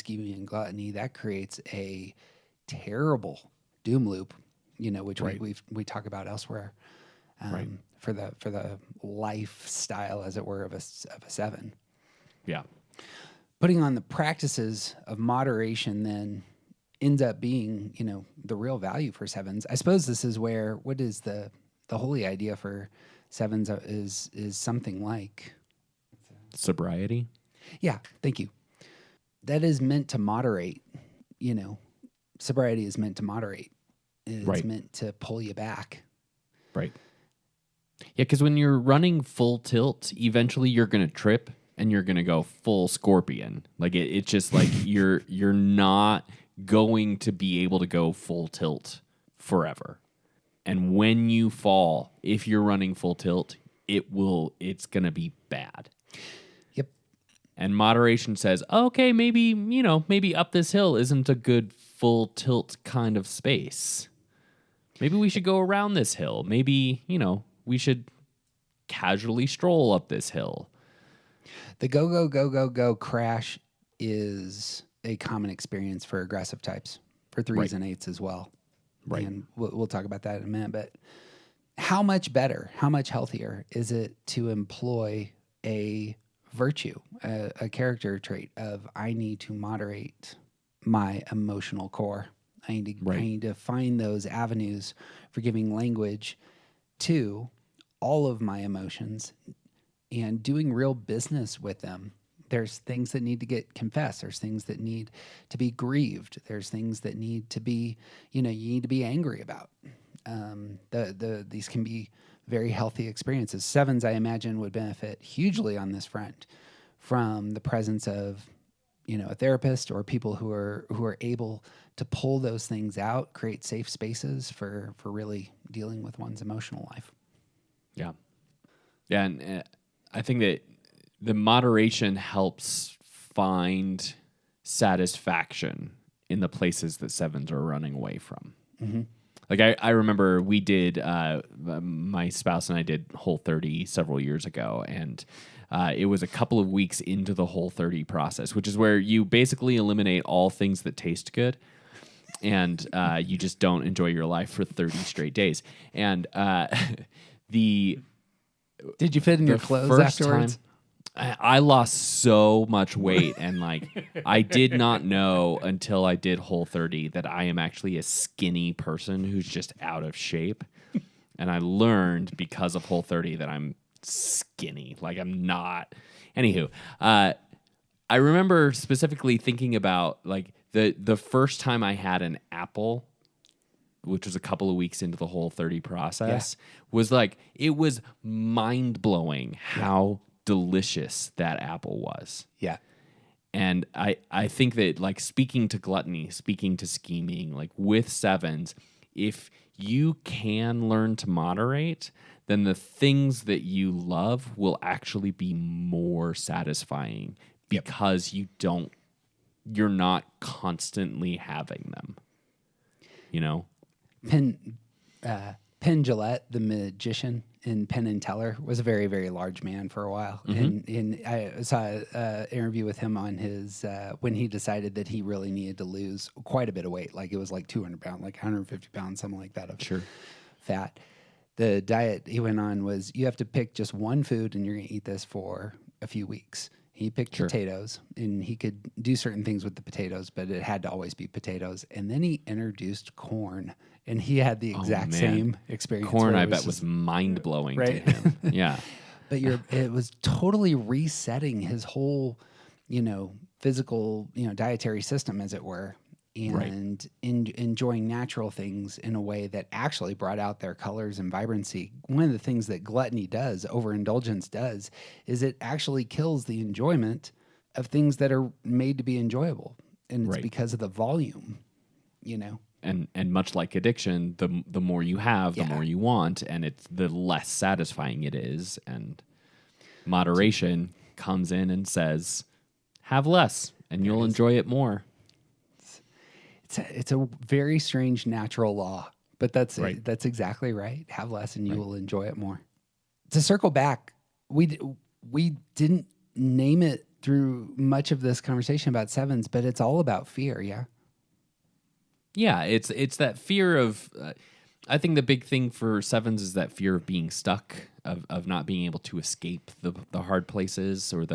that creates a terrible doom loop, which right. we talk about elsewhere. Right. For the lifestyle, as it were, of a seven. Yeah. Putting on the practices of moderation then ends up being, the real value for sevens. I suppose this is where what is the holy idea for sevens is something like sobriety. Yeah, thank you. That is meant to moderate. Sobriety is meant to moderate. It's right. meant to pull you back. Right. Yeah, because when you're running full tilt, eventually you're going to trip and you're going to go full scorpion. Like it's just like you're not going to be able to go full tilt forever. And when you fall, if you're running full tilt, it's going to be bad. Yep. And moderation says, okay, maybe up this hill isn't a good full tilt kind of space. Maybe we should go around this hill. Maybe, we should casually stroll up this hill. The go crash is a common experience for aggressive types, for 3s right. and 8s as well. Right. And we'll talk about that in a minute. But how much better, how much healthier is it to employ a virtue, a character trait of I need to moderate my emotional core. I need to find those avenues for giving language to all of my emotions and doing real business with them. There's things that need to get confessed. There's things that need to be grieved. There's things that need to be, you need to be angry about. These can be very healthy experiences. 7s, I imagine, would benefit hugely on this front from the presence of, a therapist or people who are able to pull those things out, create safe spaces for really dealing with one's emotional life. Yeah. Yeah, and I think that the moderation helps find satisfaction in the places that 7s are running away from. Mm-hmm. Like I remember we did, my spouse and I did Whole30 several years ago, and it was a couple of weeks into the Whole30 process, which is where you basically eliminate all things that taste good, and you just don't enjoy your life for 30 straight days. And Did you fit in your clothes afterwards? I lost so much weight, and like I did not know until I did Whole30 that I am actually a skinny person who's just out of shape. And I learned because of Whole30 that I'm skinny. Like I'm not. Anywho, I remember specifically thinking about like the first time I had an apple, which was a couple of weeks into the Whole30 process, was like it was mind blowing how delicious that apple was. Yeah. And I think that like speaking to gluttony, speaking to scheming, like with sevens, if you can learn to moderate, then the things that you love will actually be more satisfying because you're not constantly having them. You know? Penn Jillette, the magician in Penn and Teller, was a very, very large man for a while. And I saw an interview with him on his, when he decided that he really needed to lose quite a bit of weight. Like it was like 200 pounds, like 150 pounds, something like that of fat. The diet he went on was you have to pick just one food and you're going to eat this for a few weeks. He picked potatoes, and he could do certain things with the potatoes, but it had to always be potatoes. And then he introduced corn, and he had the exact same experience. Corn, I bet, was mind-blowing to him. Yeah. But it was totally resetting his whole, physical, dietary system, as it were, and enjoying natural things in a way that actually brought out their colors and vibrancy. One of the things that gluttony does, overindulgence does, is it actually kills the enjoyment of things that are made to be enjoyable. And it's because of the volume, And much like addiction, the more you have, the more you want, and it's the less satisfying it is. And moderation comes in and says, have less, and you'll enjoy it more. It's a very strange natural law, but that's exactly right. Have less, and you will enjoy it more. To circle back, we didn't name it through much of this conversation about sevens, but it's all about fear. Yeah. Yeah, it's that fear of. I think the big thing for sevens is that fear of being stuck, of not being able to escape the hard places, or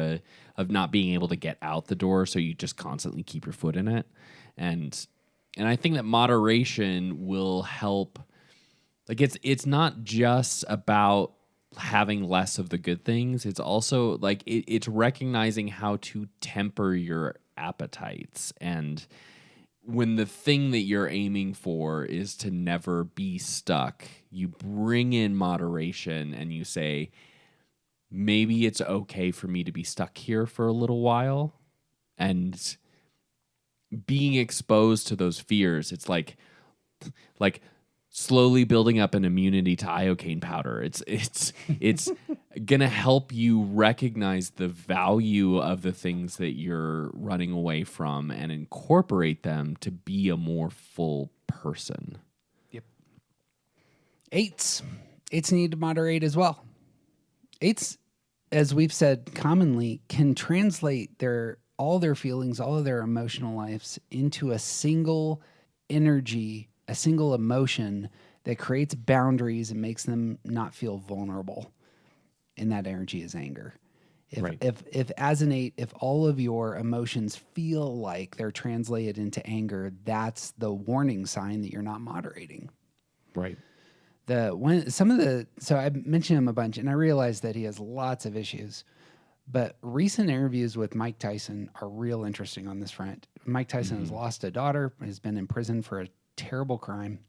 of not being able to get out the door, so you just constantly keep your foot in it, and I think that moderation will help. Like it's not just about having less of the good things. It's also like it's recognizing how to temper your appetites. And when the thing that you're aiming for is to never be stuck, you bring in moderation and you say, maybe it's okay for me to be stuck here for a little while. And being exposed to those fears, it's like slowly building up an immunity to iocane powder. It's gonna help you recognize the value of the things that you're running away from and incorporate them to be a more full person. Yep. Eights need to moderate as well. Eights, as we've said commonly, can translate all their feelings, all of their emotional lives into a single energy, a single emotion that creates boundaries and makes them not feel vulnerable. And that energy is anger. If as an eight, if all of your emotions feel like they're translated into anger, that's the warning sign that you're not moderating. Right. So I mentioned him a bunch, and I realized that he has lots of issues. But recent interviews with Mike Tyson are real interesting on this front. Mike Tyson has lost a daughter, has been in prison for a terrible crime,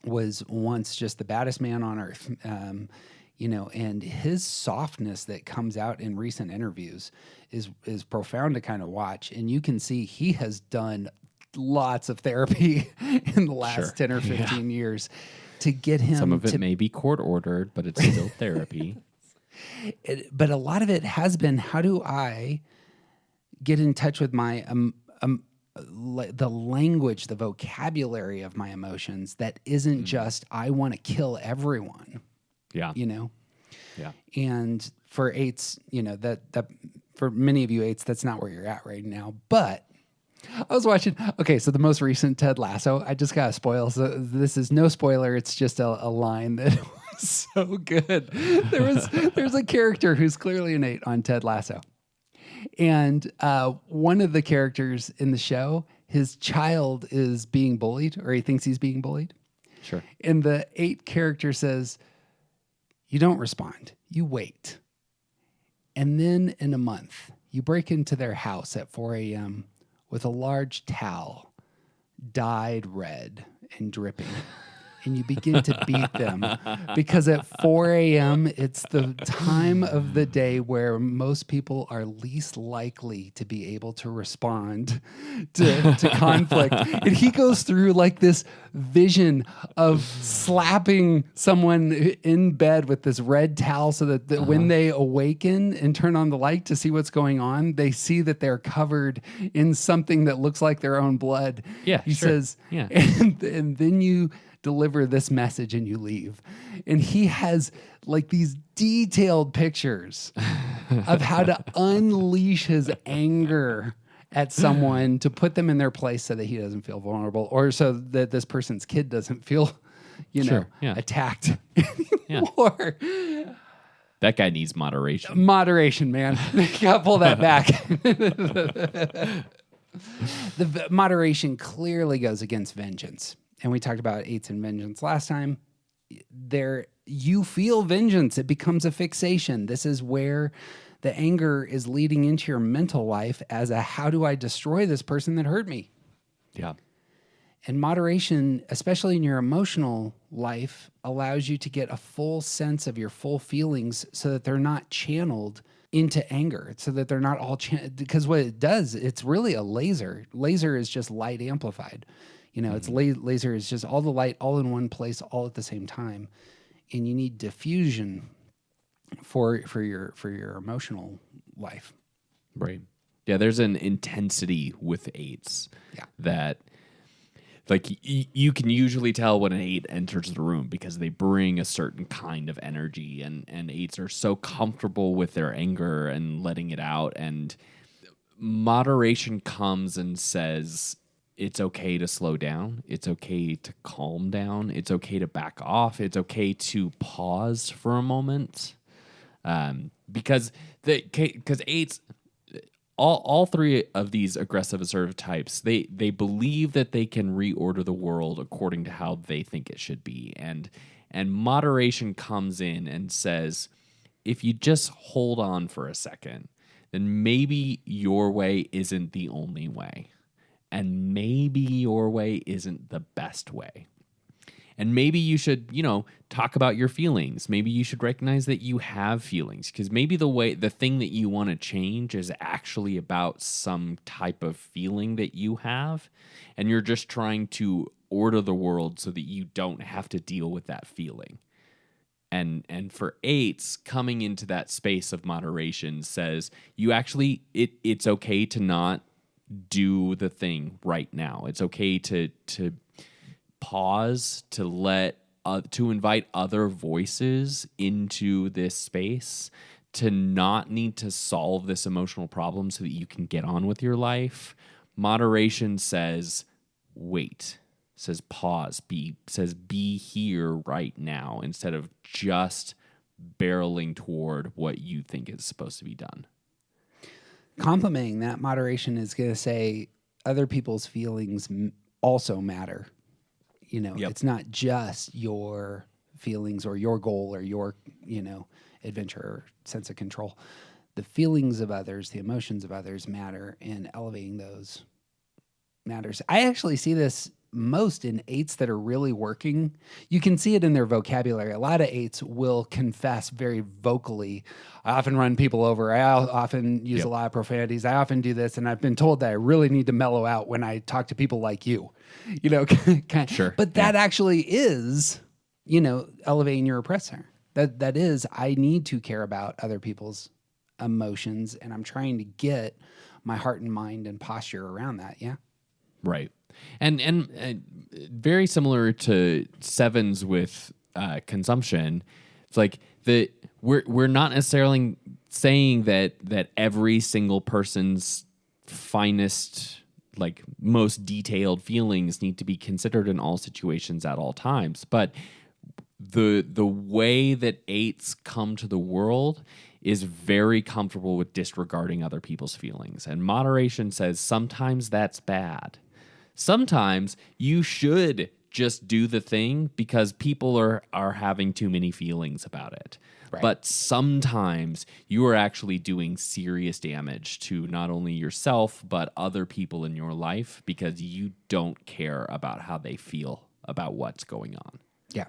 was once just the baddest man on earth. And his softness that comes out in recent interviews is profound to kind of watch. And you can see he has done lots of therapy in the last 10 or 15 years to get him. Some of it may be court ordered, but it's still therapy. But a lot of it has been, how do I get in touch with my the language, the vocabulary of my emotions that isn't just I want to kill everyone. Yeah. Yeah. And for eights, that for many of you eights, that's not where you're at right now. But I was watching. Okay, so the most recent Ted Lasso. I just got to spoil. So this is no spoiler. It's just a line that So good. There's a character who's clearly an 8 on Ted Lasso. And one of the characters in the show, his child is being bullied, or he thinks he's being bullied. Sure. And the 8 character says, you don't respond, you wait. And then in a month, you break into their house at 4 a.m. with a large towel, dyed red and dripping. And you begin to beat them because at 4 a.m., it's the time of the day where most people are least likely to be able to respond to conflict. And he goes through like this vision of slapping someone in bed with this red towel so that when they awaken and turn on the light to see what's going on, they see that they're covered in something that looks like their own blood. Yeah, he sure. says, Yeah. and then you deliver this message and you leave. And he has like these detailed pictures of how to unleash his anger at someone to put them in their place so that he doesn't feel vulnerable, or so that this person's kid doesn't feel, Sure, yeah. attacked anymore. That guy needs moderation. Moderation, man. You gotta pull that back. The moderation clearly goes against vengeance. And we talked about 8s and vengeance last time. You feel vengeance. It becomes a fixation. This is where the anger is leading into your mental life as a, how do I destroy this person that hurt me? Yeah. And moderation, especially in your emotional life, allows you to get a full sense of your full feelings so that they're not channeled into anger, so that they're not all because what it does, it's really a laser. Laser is just light amplified. It's laser is just all the light all in one place all at the same time. And you need diffusion for your emotional life. Right. Yeah, there's an intensity with 8s that like you can usually tell when an 8 enters the room because they bring a certain kind of energy, and 8s are so comfortable with their anger and letting it out. And moderation comes and says, it's okay to slow down. It's okay to calm down. It's okay to back off. It's okay to pause for a moment. Because 8s, all 3 of these aggressive assertive types, they believe that they can reorder the world according to how they think it should be. And moderation comes in and says, if you just hold on for a second, then maybe your way isn't the only way. And maybe your way isn't the best way. And maybe you should, talk about your feelings. Maybe you should recognize that you have feelings, because maybe the thing that you want to change is actually about some type of feeling that you have, and you're just trying to order the world so that you don't have to deal with that feeling. And for 8s, coming into that space of moderation says you actually it's okay to not do the thing right now. It's okay to pause, to invite other voices into this space, to not need to solve this emotional problem so that you can get on with your life. Moderation says wait, says pause, says be here right now, instead of just barreling toward what you think is supposed to be done. Complementing that, moderation is going to say other people's feelings also matter. It's not just your feelings or your goal or your, adventure or sense of control. The feelings of others, the emotions of others matter, and elevating those matters. I actually see this most in 8s that are really working. You can see it in their vocabulary. A lot of 8s will confess very vocally. I often run people over. I often use a lot of profanities. I often do this, and I've been told that I really need to mellow out when I talk to people like you. Sure. But that actually is, elevating your oppressor. That is, I need to care about other people's emotions, and I'm trying to get my heart and mind and posture around that. Yeah. Right. And very similar to 7s with consumption, it's like we're not necessarily saying that every single person's finest, like most detailed feelings need to be considered in all situations at all times, but the way that eights come to the world is very comfortable with disregarding other people's feelings. And moderation says sometimes that's bad. Sometimes you should just do the thing because people are having too many feelings about it. Right. But sometimes you are actually doing serious damage to not only yourself, but other people in your life because you don't care about how they feel about what's going on. Yeah.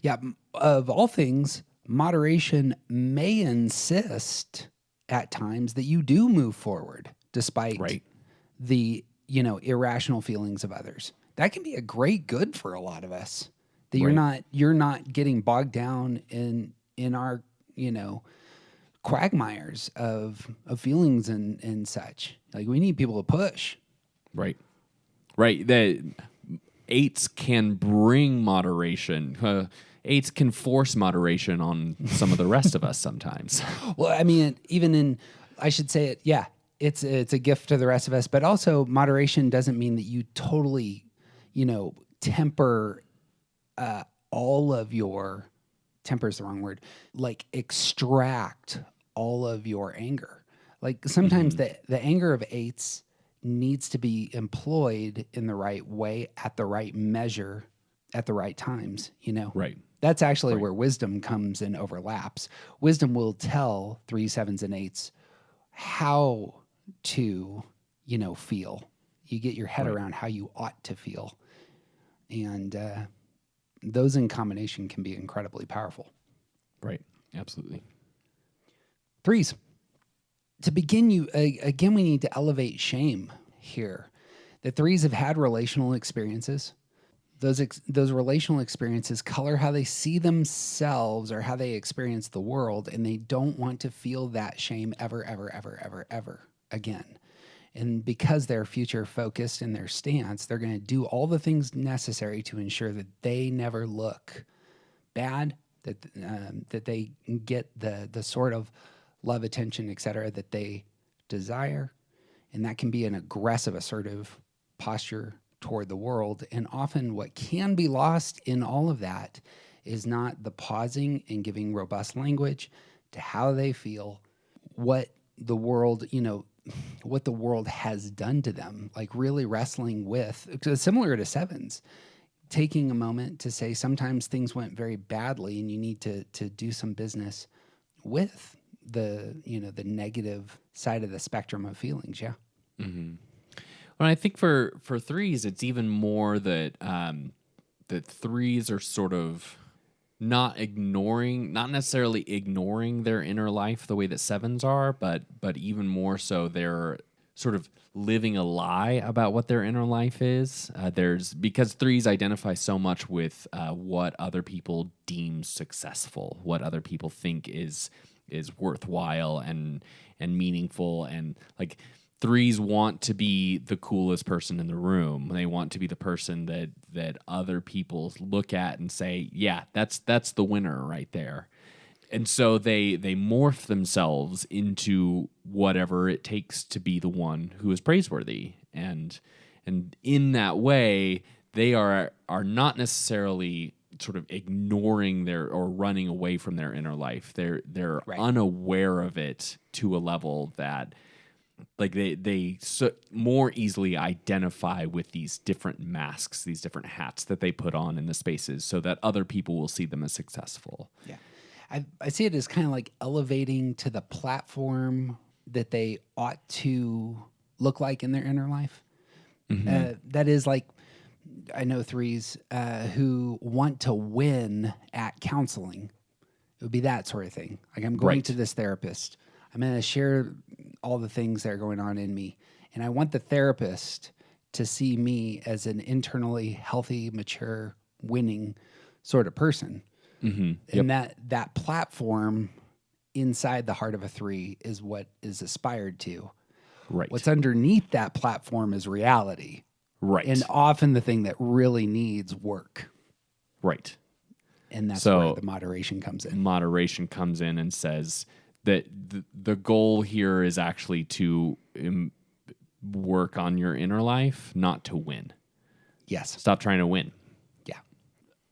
Yeah. Of all things, moderation may insist at times that you do move forward despite Right. the, irrational feelings of others. That can be a great good for a lot of us. That you're not getting bogged down in our, quagmires of feelings and such. Like, we need people to push. Right. Right. The eights can bring moderation. Eights can force moderation on some of the rest of us sometimes. Well, I mean, I should say it, yeah, it's a gift to the rest of us, but also moderation doesn't mean that you totally, temper all of your, temper is the wrong word, like extract all of your anger. Like sometimes the anger of eights needs to be employed in the right way, at the right measure, at the right times, Right. That's actually where wisdom comes and overlaps. Wisdom will tell 3s, 7s, and 8s how to, feel. You get your head around how you ought to feel. And those in combination can be incredibly powerful. Right. Absolutely. 3s. To begin, again, we need to elevate shame here. The 3s have had relational experiences. Those relational experiences color how they see themselves or how they experience the world, and they don't want to feel that shame ever, ever, ever, ever, ever again. And because they're future focused in their stance, they're going to do all the things necessary to ensure that they never look bad, that they get the sort of love, attention, etc., that they desire. And that can be an aggressive, assertive posture toward the world. And often what can be lost in all of that is not the pausing and giving robust language to how they feel, what the world, what the world has done to them, like really wrestling with, similar to 7s, taking a moment to say sometimes things went very badly and you need to do some business with the negative side of the spectrum of feelings. Yeah. Mm-hmm. Well, I think for 3s, it's even more that that 3s are sort of not necessarily ignoring their inner life the way that 7s are, but even more so they're sort of living a lie about what their inner life is. Because 3s identify so much with what other people deem successful, what other people think is worthwhile and meaningful, and like 3s want to be the coolest person in the room. They want to be the person that other people look at and say, yeah, that's the winner right there. And so they morph themselves into whatever it takes to be the one who is praiseworthy. And in that way, they are not necessarily sort of ignoring or running away from their inner life. They're right. Unaware of it to a level that like they more easily identify with these different masks, these different hats that they put on in the spaces so that other people will see them as successful. Yeah. I see it as kind of like elevating to the platform that they ought to look like in their inner life. Mm-hmm. That is like, I know 3s who want to win at counseling. It would be that sort of thing. Like, I'm going to this therapist. I'm going to share all the things that are going on in me. And I want the therapist to see me as an internally healthy, mature, winning sort of person. Mm-hmm. Yep. And that platform inside the heart of a 3 is what is aspired to. Right. What's underneath that platform is reality. Right. And often the thing that really needs work. Right. And that's where the moderation comes in. Moderation comes in and says that the goal here is actually to work on your inner life, not to win. Yes. Stop trying to win. Yeah.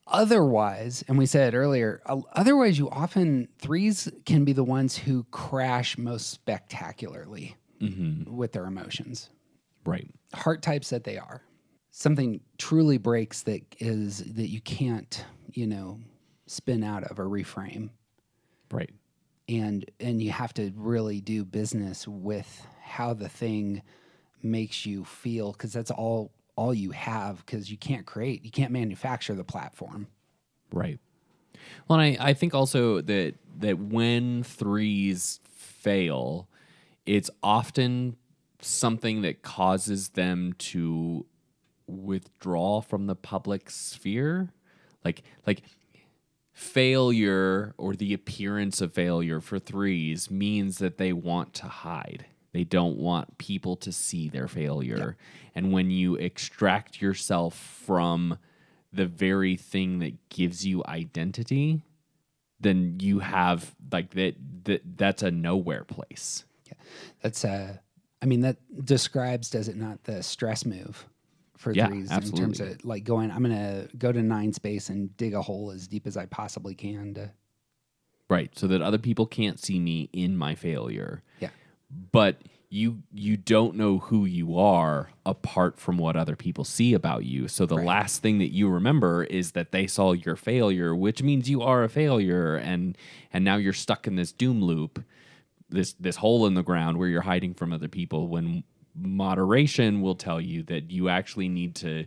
Otherwise, and we said it earlier, otherwise you often threes can be the ones who crash most spectacularly with their emotions. Right. Heart types that they are. Something truly breaks that you can't, spin out of or reframe. Right. And you have to really do business with how the thing makes you feel, because that's all you have, because you can't manufacture the platform. Right. Well, and I think also that when threes fail, it's often something that causes them to withdraw from the public sphere. Like failure, or the appearance of failure for threes, means that they want to hide. They don't want people to see their failure. Yeah. And when you extract yourself from the very thing that gives you identity, then you have that's a nowhere place. Yeah. That's that describes, does it not, the stress move for threes, absolutely. in terms of like going, I'm going to go to 9 space and dig a hole as deep as I possibly can to. Right. So that other people can't see me in my failure. Yeah. But you don't know who you are apart from what other people see about you. So the last thing that you remember is that they saw your failure, which means you are a failure, and now you're stuck in this doom loop, this hole in the ground where you're hiding from other people, when moderation will tell you that you actually need to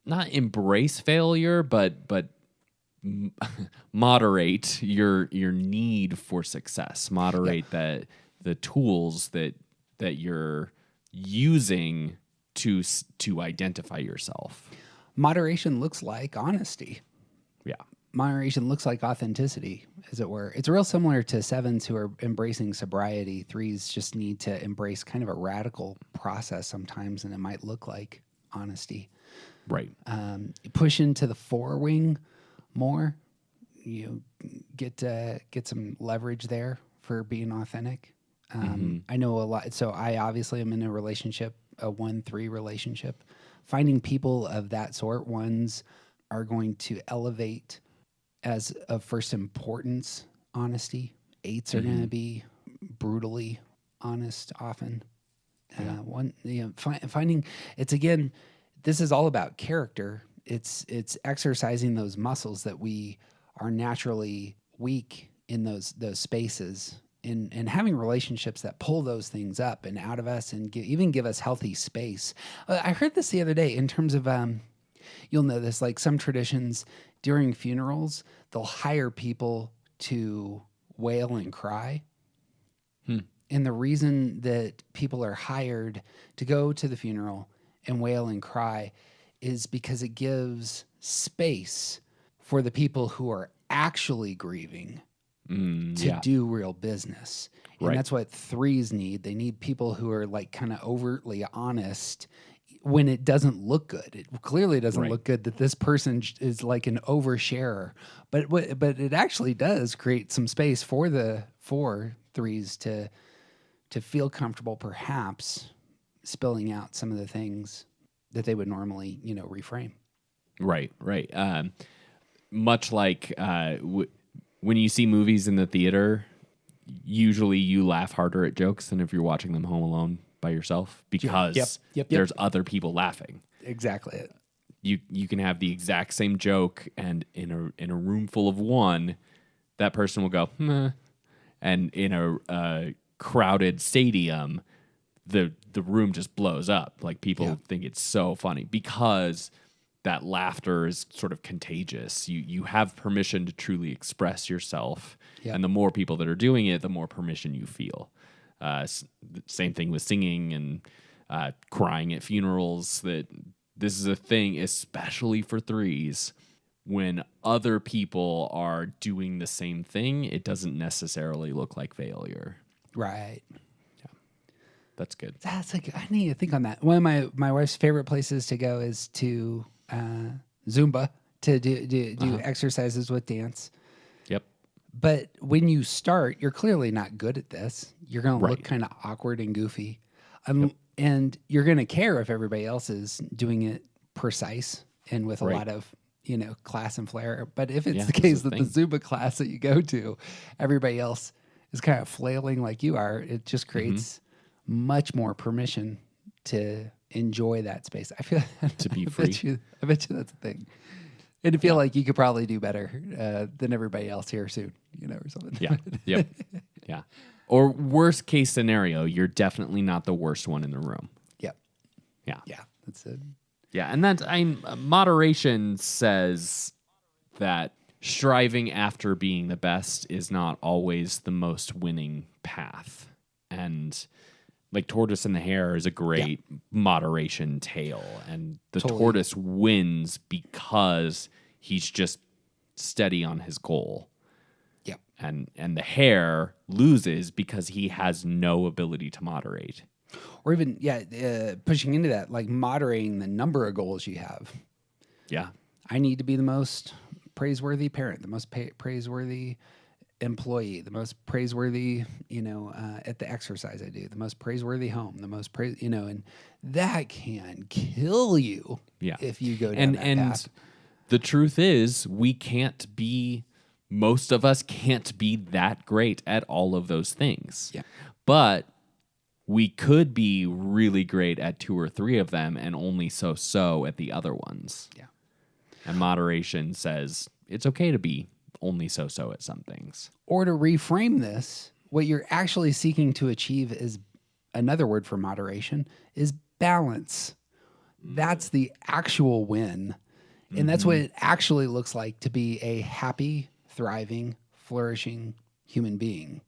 not embrace failure, but moderate your need for success. Moderate the tools that you're using to identify yourself. Moderation looks like honesty. Yeah. Moderation looks like authenticity, as it were. It's real similar to 7s who are embracing sobriety. 3s just need to embrace kind of a radical process sometimes, and it might look like honesty. Right. Push into the 4 wing more. You get some leverage there for being authentic. I know a lot. So I obviously am in a relationship, a 1-3 relationship. Finding people of that sort, 1s are going to elevate as of first importance honesty. 8s are going to be brutally honest often. Finding, it's, again, this is all about character. It's exercising those muscles that we are naturally weak in those spaces, and having relationships that pull those things up and out of us, and even give us healthy space. I heard this the other day in terms of, you'll know this, like some traditions during funerals, they'll hire people to wail and cry. And the reason that people are hired to go to the funeral and wail and cry is because it gives space for the people who are actually grieving to do real business. And that's what 3s need. They need people who are like kind of overtly honest when it doesn't look good. It clearly doesn't look good that this person is like an oversharer, but it actually does create some space for the 3s to feel comfortable, perhaps spilling out some of the things that they would normally, reframe. Right. Much like when you see movies in the theater, usually you laugh harder at jokes than if you're watching them home alone by yourself, because there's other people laughing. Exactly it. You can have the exact same joke, and in a room full of 1, that person will go, meh. And in a crowded stadium, the room just blows up. Like, people think it's so funny because that laughter is sort of contagious. You have permission to truly express yourself, and the more people that are doing it, the more permission you feel. Same thing with singing and crying at funerals. That this is a thing, especially for 3s. When other people are doing the same thing, it doesn't necessarily look like failure. Right. Yeah, that's good. That's like, I need to think on that. One of my wife's favorite places to go is to Zumba, to do exercises with dance. Yep. But when you start, you're clearly not good at this. You're going to look kind of awkward and goofy. And you're going to care if everybody else is doing it precise and with a lot of, class and flair. But if it's Yeah, the that's case the that the Zumba class that you go to, everybody else is kind of flailing like you are, it just creates much more permission to enjoy that space. I feel To be I free. bet you that's a thing. And to feel like you could probably do better than everybody else here soon, or something. Yeah. Yep. Yeah. Or worst case scenario, you're definitely not the worst one in the room. Yep. Yeah. Yeah. That's it. Yeah. And moderation says that striving after being the best is not always the most winning path. And like Tortoise and the Hare is a great moderation tale. And the tortoise wins because he's just steady on his goal. Yep. And the hare loses because he has no ability to moderate. Or even, pushing into that, like moderating the number of goals you have. Yeah. I need to be the most praiseworthy parent, the most praiseworthy employee, the most praiseworthy, at the exercise I do, the most praiseworthy home, the most and that can kill you if you go down that path. The truth is, most of us can't be that great at all of those things. Yeah. But we could be really great at 2 or 3 of them and only so at the other ones. Yeah. And moderation says it's okay to be only so at some things. Or to reframe this, what you're actually seeking to achieve is another word for moderation is balance. That's the actual win. And that's what it actually looks like to be a happy, thriving, flourishing human being.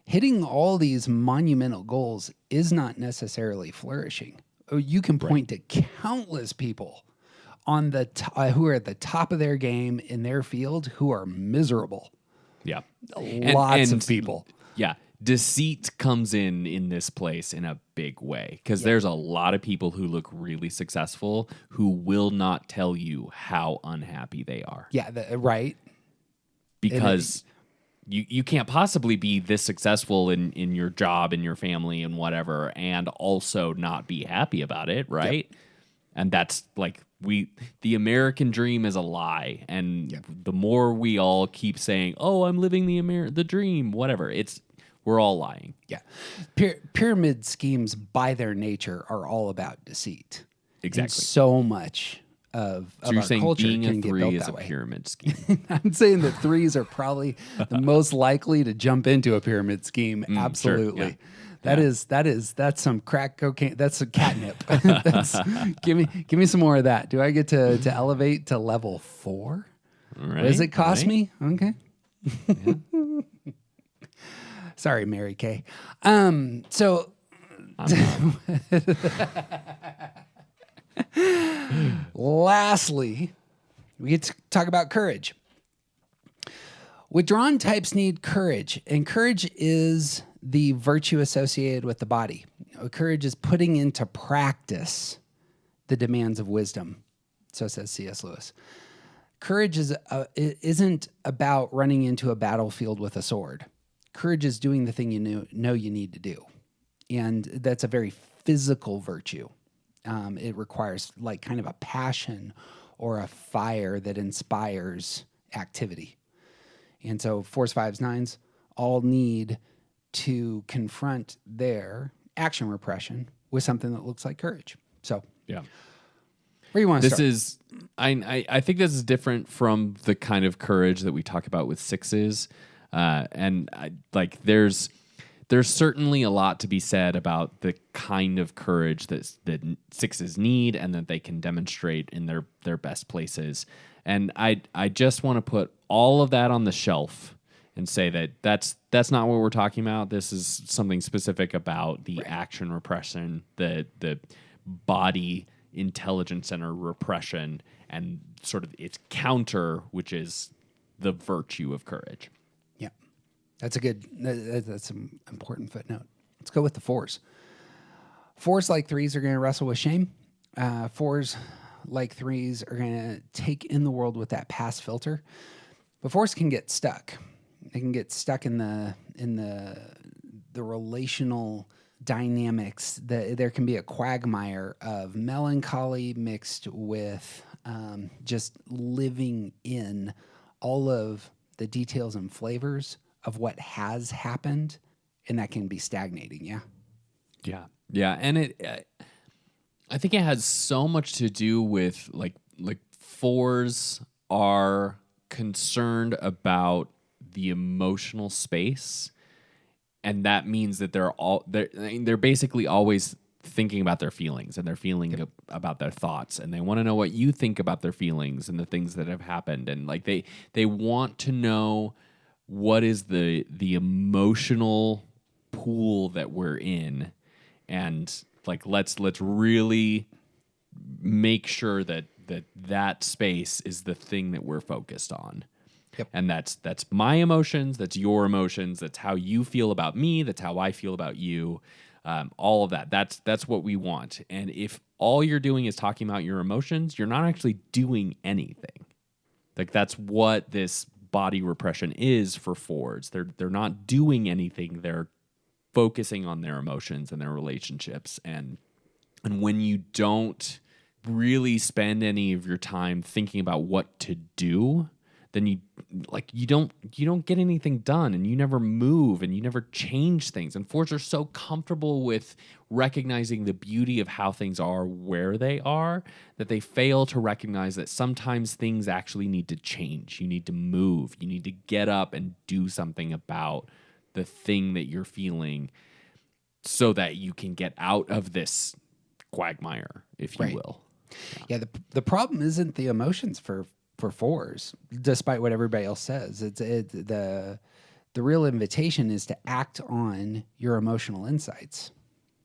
Hitting all these monumental goals is not necessarily flourishing. You can point to countless people on the who are at the top of their game in their field who are miserable. Yeah. Lots of people. Yeah. Deceit comes in this place in a big way because there's a lot of people who look really successful who will not tell you how unhappy they are. Yeah, right. Because you can't possibly be this successful in your job and your family and whatever and also not be happy about it, right? Yep. And that's like the American dream is a lie. And the more we all keep saying, "Oh, I'm living the dream," whatever, we're all lying. Yeah. Pyramid schemes by their nature are all about deceit. Exactly. And so much of so you're our saying culture being can a get 3 built is that a way. pyramid scheme. I'm saying that 3s are probably the most likely to jump into a pyramid scheme. Absolutely. Sure, That's some crack cocaine. That's some catnip. Give me some more of that. Do I get to elevate to level 4? Right, What does it cost right. me? Okay. Sorry, Mary Kay. So lastly, we get to talk about courage. Withdrawn types need courage, and courage is the virtue associated with the body. Courage is putting into practice the demands of wisdom. So says C.S. Lewis. Courage isn't about running into a battlefield with a sword. Courage is doing the thing you know you need to do. And that's a very physical virtue. It requires like kind of a passion or a fire that inspires activity. And so 4s, 5s, 9s all need to confront their action repression with something that looks like courage. So yeah. Where do you want to start? I think this is different from the kind of courage that we talk about with 6s. There's certainly a lot to be said about the kind of courage that 6s need and that they can demonstrate in their best places. And I just want to put all of that on the shelf and say that that's not what we're talking about. This is something specific about the action repression, the body intelligence center repression, and sort of its counter, which is the virtue of courage. Yeah, that's an important footnote. Let's go with the 4s. 4s like 3s are going to wrestle with shame. 4s like 3s are going to take in the world with that pass filter. But 4s can get stuck. They can get stuck in the relational dynamics. There can be a quagmire of melancholy mixed with just living in all of the details and flavors of what has happened, and that can be stagnating. Yeah. Yeah. Yeah. And I think it has so much to do with like fours are concerned about the emotional space. And that means that they're basically always thinking about their feelings, and they're feeling about their thoughts, and they want to know what you think about their feelings and the things that have happened. And like they want to know what is the emotional pool that we're in, and like let's really make sure that space is the thing that we're focused on. Yep. And that's my emotions, that's your emotions, that's how you feel about me, that's how I feel about you. All of that. That's what we want. And if all you're doing is talking about your emotions, you're not actually doing anything. Like that's what this body repression is for fours. They're not doing anything. They're focusing on their emotions and their relationships. And when you don't really spend any of your time thinking about what to do, then you don't get anything done, and you never move, and you never change things. And fours are so comfortable with recognizing the beauty of how things are where they are that they fail to recognize that sometimes things actually need to change. You need to move. You need to get up and do something about the thing that you're feeling so that you can get out of this quagmire, if you will. Yeah, the problem isn't the emotions for fours, despite what everybody else says. The real invitation is to act on your emotional insights.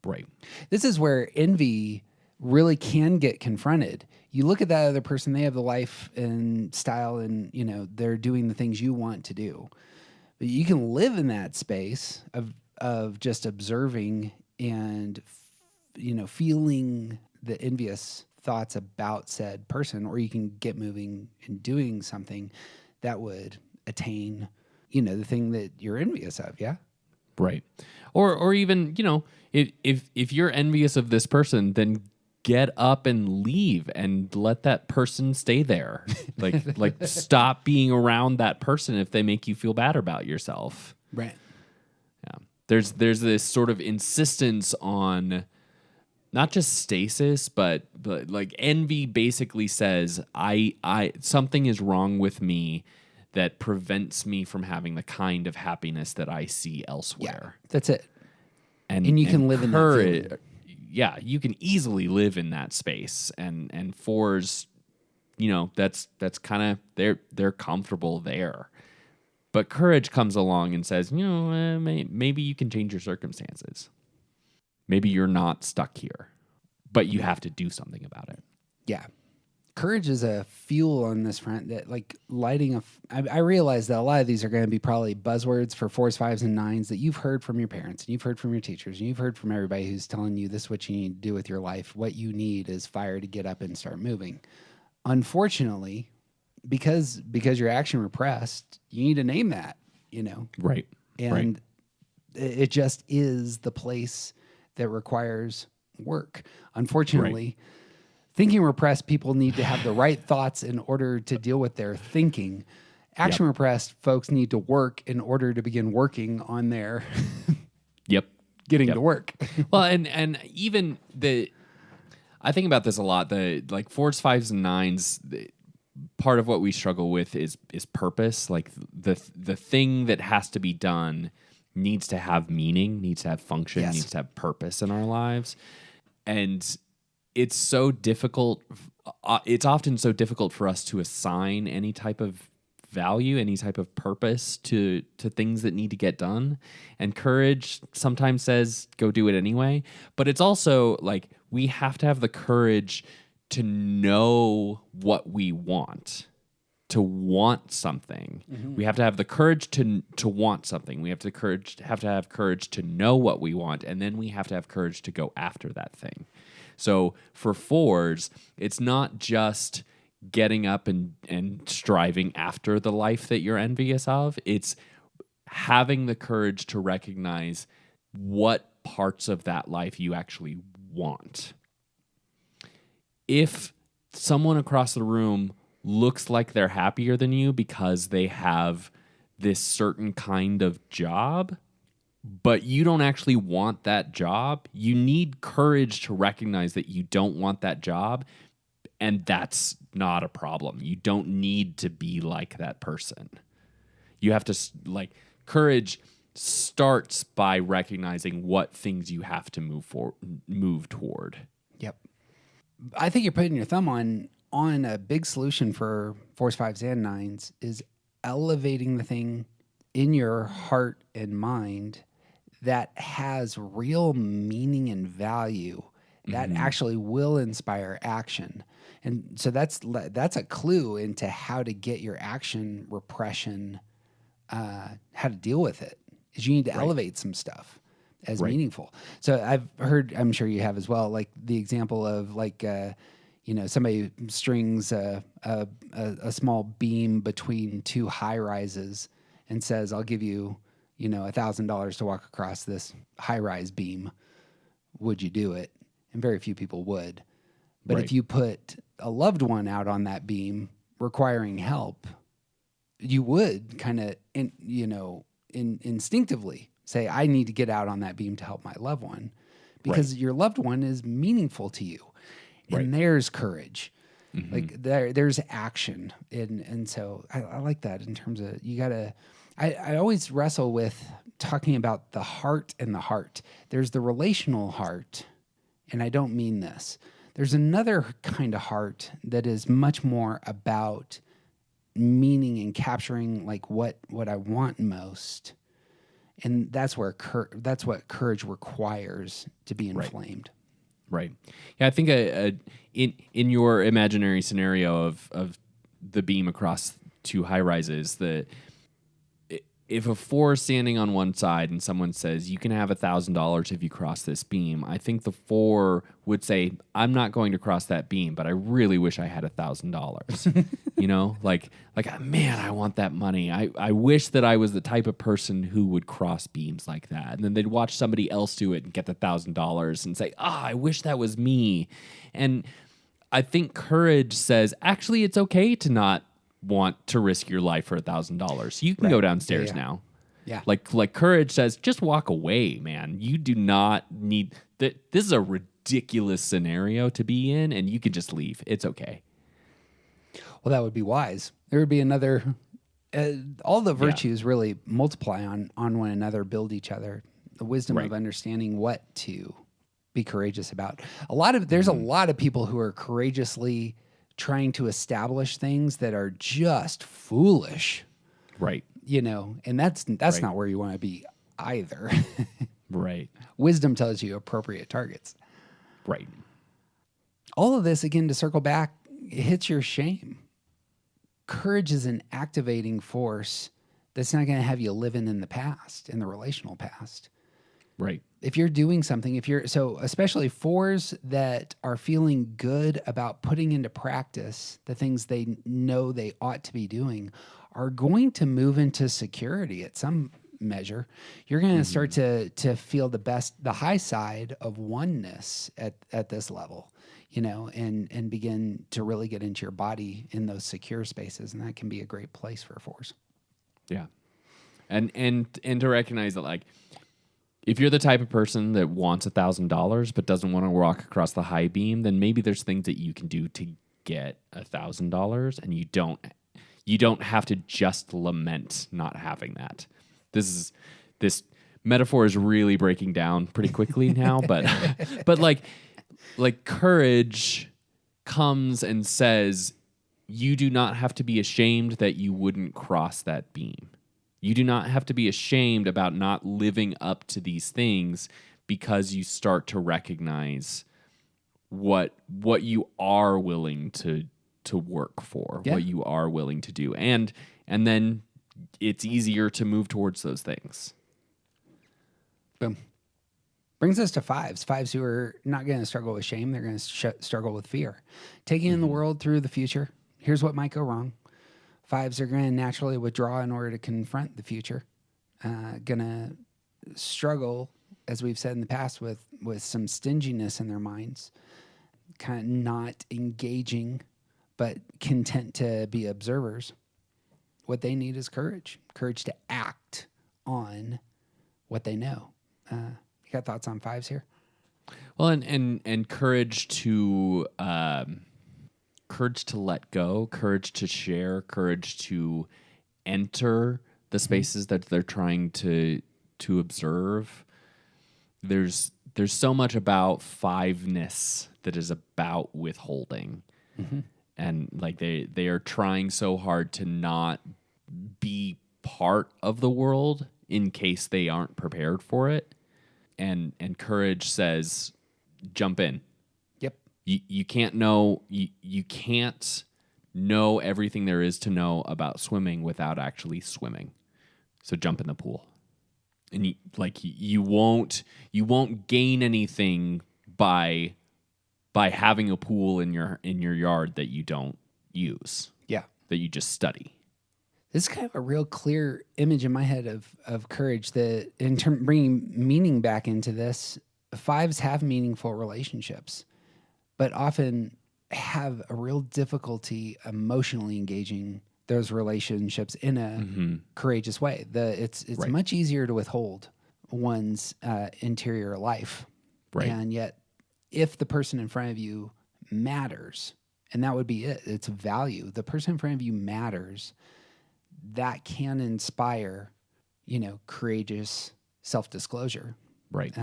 Right. This is where envy really can get confronted. You look at that other person, they have the life and style, and they're doing the things you want to do. But you can live in that space of just observing and feeling the envious thoughts about said person, or you can get moving and doing something that would attain, the thing that you're envious of. Yeah. Right. Or even, if you're envious of this person, then get up and leave and let that person stay there. Like stop being around that person if they make you feel bad about yourself. Right. Yeah. There's this sort of insistence on not just stasis, but like envy basically says, I something is wrong with me that prevents me from having the kind of happiness that I see elsewhere. Yeah, that's it. And you can live in that feeling. Yeah, you can easily live in that space. And fours, that's kind of they're comfortable there. But courage comes along and says, maybe you can change your circumstances. Maybe you're not stuck here, but you have to do something about it. Yeah. Courage is a fuel on this front that, like, lighting I realize that a lot of these are going to be probably buzzwords for 4s, 5s, and 9s that you've heard from your parents, and you've heard from your teachers, and you've heard from everybody who's telling you this is what you need to do with your life. What you need is fire to get up and start moving. Unfortunately, because you're action repressed, you need to name that, Right. And it just is the place that requires work. Unfortunately, thinking repressed people need to have the right thoughts in order to deal with their thinking. Action repressed folks need to work in order to begin working on their getting to work. Well, and even I think about this a lot. The like 4s, 5s, and 9s. Part of what we struggle with is purpose. Like the thing that has to be done needs to have meaning, needs to have function, needs to have purpose in our lives. And it's so difficult. It's often so difficult for us to assign any type of value, any type of purpose to things that need to get done. And courage sometimes says, go do it anyway. But it's also like we have to have the courage to know what we want, to want something. Mm-hmm. We have to have the courage to want something. We have to have courage to know what we want, and then we have to have courage to go after that thing. So for 4s, it's not just getting up and striving after the life that you're envious of. It's having the courage to recognize what parts of that life you actually want. If someone across the room looks like they're happier than you because they have this certain kind of job, but you don't actually want that job. You need courage to recognize that you don't want that job, and that's not a problem. You don't need to be like that person. You have to, like, courage starts by recognizing what things you have to move toward. Yep. I think you're putting your thumb on a big solution for 4s, 5s, and 9s is elevating the thing in your heart and mind that has real meaning and value that actually will inspire action. And so that's a clue into how to get your action repression, how to deal with it, is you need to elevate some stuff as meaningful. So I've heard, I'm sure you have as well, like the example of like, somebody strings a small beam between two high rises and says, I'll give you, $1,000 to walk across this high rise beam. Would you do it? And very few people would. But if you put a loved one out on that beam requiring help, you would kind of, instinctively say, I need to get out on that beam to help my loved one, because your loved one is meaningful to you. And there's courage. Like there's action. And so I like that in terms of, you gotta, I always wrestle with talking about the heart and the heart. There's the relational heart, and I don't mean this. There's another kind of heart that is much more about meaning and capturing like what I want most. And that's where that's what courage requires to be inflamed. Right. Yeah, I think in your imaginary scenario of the beam across two high rises, if a 4 is standing on one side and someone says, you can have $1,000 if you cross this beam, I think the 4 would say, I'm not going to cross that beam, but I really wish I had $1,000. like, man, I want that money. I wish that I was the type of person who would cross beams like that. And then they'd watch somebody else do it and get the $1,000 and say, I wish that was me. And I think courage says, actually, it's okay to not want to risk your life for $1,000. You can go downstairs now. Yeah. Like courage says, just walk away, man. You do not need that. This is a ridiculous scenario to be in, and you can just leave. It's okay. Well, that would be wise. There would be another. All the virtues really multiply on one another, build each other. The wisdom of understanding what to be courageous about. There's a lot of people who are courageously trying to establish things that are just foolish. Right. And that's not where you want to be either. Right. Wisdom tells you appropriate targets. Right. All of this, again, to circle back, hits your shame. Courage is an activating force that's not going to have you living in the past, in the relational past. Right. If you're doing something, especially 4s that are feeling good about putting into practice the things they know they ought to be doing, are going to move into security at some measure. You're going to start to feel the high side of oneness at this level, and begin to really get into your body in those secure spaces. And that can be a great place for 4s. Yeah. And to recognize that, like, if you're the type of person that wants $1,000 but doesn't want to walk across the high beam, then maybe there's things that you can do to get $1,000, and you don't have to just lament not having that. This metaphor is really breaking down pretty quickly now, but like courage comes and says, you do not have to be ashamed that you wouldn't cross that beam. You do not have to be ashamed about not living up to these things, because you start to recognize what you are willing to work for, what you are willing to do. And then it's easier to move towards those things. Boom. Brings us to 5s. 5s who are not going to struggle with shame. They're going to struggle with fear. Taking in the world through the future. Here's what might go wrong. 5s are going to naturally withdraw in order to confront the future. Going to struggle, as we've said in the past, with some stinginess in their minds. kind of not engaging, but content to be observers. What they need is courage to act on what they know. You got thoughts on fives here? Well, and courage to let go, courage to share, courage to enter the spaces that they're trying to observe. There's so much about fiveness that is about withholding. And like they are trying so hard to not be part of the world in case they aren't prepared for it. And courage says, jump in. Yep. You can't know you can't know everything there is to know about swimming without actually swimming. So jump in the pool. And you won't gain anything by having a pool in your yard that you don't use. Yeah. That you just study. This is kind of a real clear image in my head of courage that in bringing meaning back into this, fives have meaningful relationships, but often have a real difficulty emotionally engaging those relationships in a courageous way. It's Right. much easier to withhold one's interior life. Right. And yet, if the person in front of you matters, and that would be it, it's value. The person in front of you matters. That can inspire, courageous self-disclosure. Right.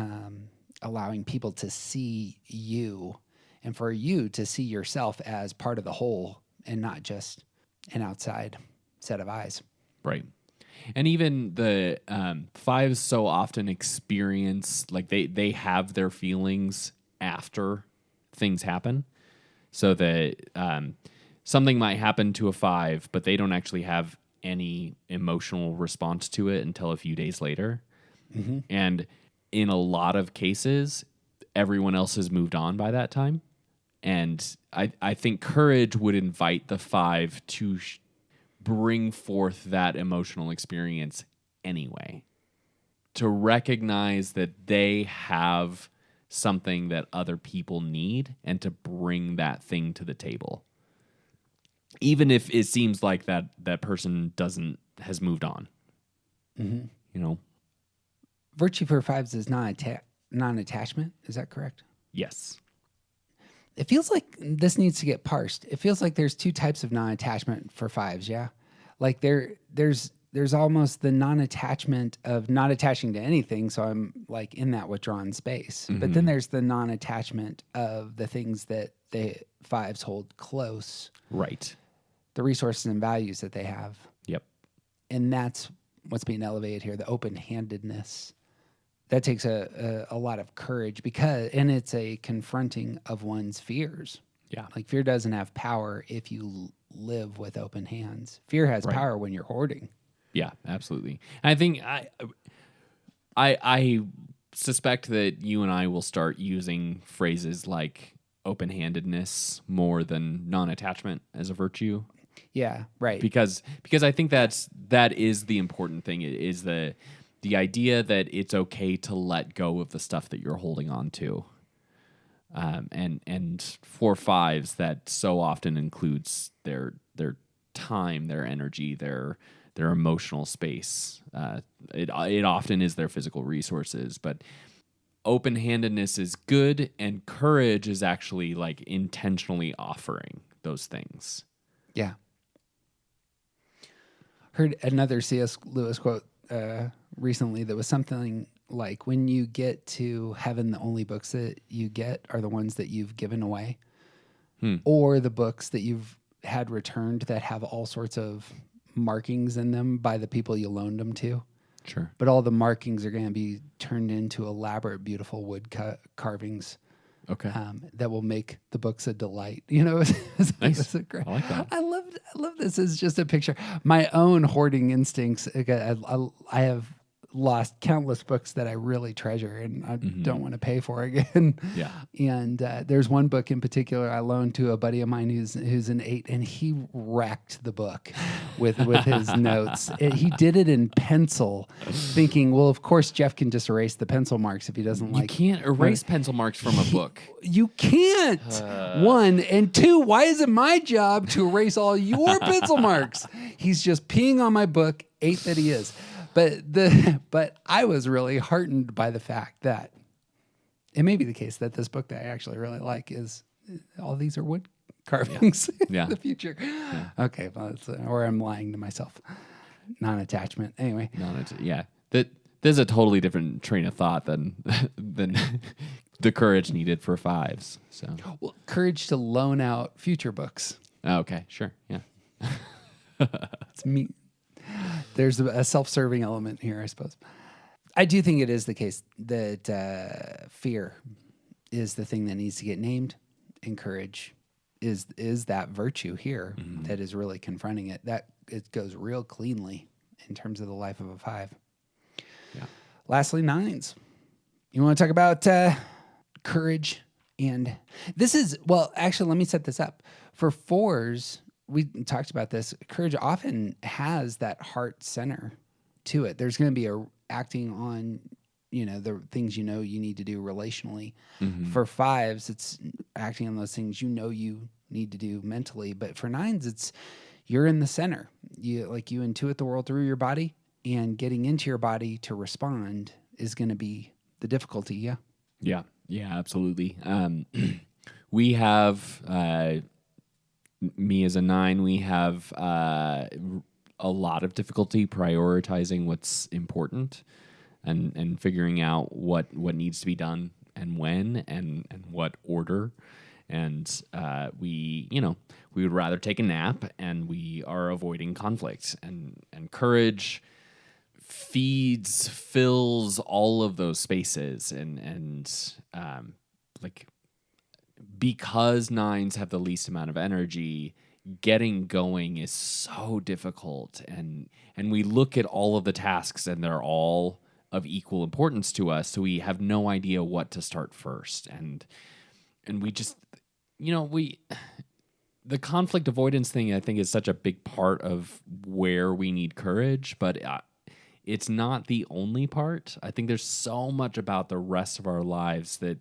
Allowing people to see you and for you to see yourself as part of the whole and not just an outside set of eyes. Right. And even the fives so often experience, like they have their feelings after things happen. So that something might happen to a five, but they don't actually have any emotional response to it until a few days later. And in a lot of cases, everyone else has moved on by that time. And I think courage would invite the five to bring forth that emotional experience anyway. To recognize that they have something that other people need and to bring that thing to the table. Even if it seems like that person has moved on. Virtue for fives is non-attachment. Is that correct? Yes. It feels like this needs to get parsed. It feels like there's two types of non-attachment for fives, yeah? Like there's almost the non-attachment of not attaching to anything, so I'm like in that withdrawn space. But then there's the non-attachment of the things that the fives hold close. Right. The resources and values that they have. Yep. And that's what's being elevated here, the open-handedness. That takes a lot of courage and it's a confronting of one's fears. Yeah. Like fear doesn't have power if you live with open hands. Fear has power when you're hoarding. Yeah, absolutely. And I think I suspect that you and I will start using phrases like open-handedness more than non-attachment as a virtue. Yeah, right. Because I think that is the important thing. It is the idea that it's okay to let go of the stuff that you're holding on to. And for fives, that so often includes their time, their energy, their emotional space. It often is their physical resources, but open-handedness is good, and courage is actually like intentionally offering those things. Yeah. Heard another C.S. Lewis quote recently that was something like, when you get to heaven, the only books that you get are the ones that you've given away, or the books that you've had returned that have all sorts of markings in them by the people you loaned them to. Sure. But all the markings are going to be turned into elaborate, beautiful wood carvings. Okay. That will make the books a delight. Nice. It's great. I like that. I love this as just a picture. My own hoarding instincts. I have lost countless books that I really treasure and I don't want to pay for again. Yeah. And there's one book in particular I loaned to a buddy of mine who's an 8, and he wrecked the book with his notes. He did it in pencil, thinking, well, of course Jeff can just erase the pencil marks if he doesn't You like. can't erase pencil marks from a book. You can't. One and two. Why is it my job to erase all your pencil marks? He's just peeing on my book. 8 that he is. But I was really heartened by the fact that it may be the case that this book that I actually really like is all these are wood carvings Yeah. in the future. Yeah. Okay, well, or I'm lying to myself. Non-attachment. Anyway. Yeah. There's a totally different train of thought than the courage needed for 5s. So Well, courage to loan out future books. okay, sure, yeah. It's me. There's a self-serving element here, I suppose. I do think it is the case that fear is the thing that needs to get named, and courage is that virtue here that is really confronting it. That it goes real cleanly in terms of the life of a 5. Yeah. Lastly, 9s. You want to talk about courage? And this is, well, actually, let me set this up. For 4s, we talked about this. Courage often has that heart center to it. There's going to be acting on, the things you need to do relationally. For 5s, it's acting on those things you need to do mentally. But for 9s, it's you're in the center. You intuit the world through your body, and getting into your body to respond is going to be the difficulty. Yeah. Yeah, absolutely. We have me as a 9. We have a lot of difficulty prioritizing what's important and figuring out what needs to be done and when and what order. And we would rather take a nap, and we are avoiding conflict. And courage fills all of those spaces, and because 9s have the least amount of energy, getting going is so difficult. And we look at all of the tasks, and they're all of equal importance to us, so we have no idea what to start first. And we just, the conflict avoidance thing, I think, is such a big part of where we need courage, but it's not the only part. I think there's so much about the rest of our lives that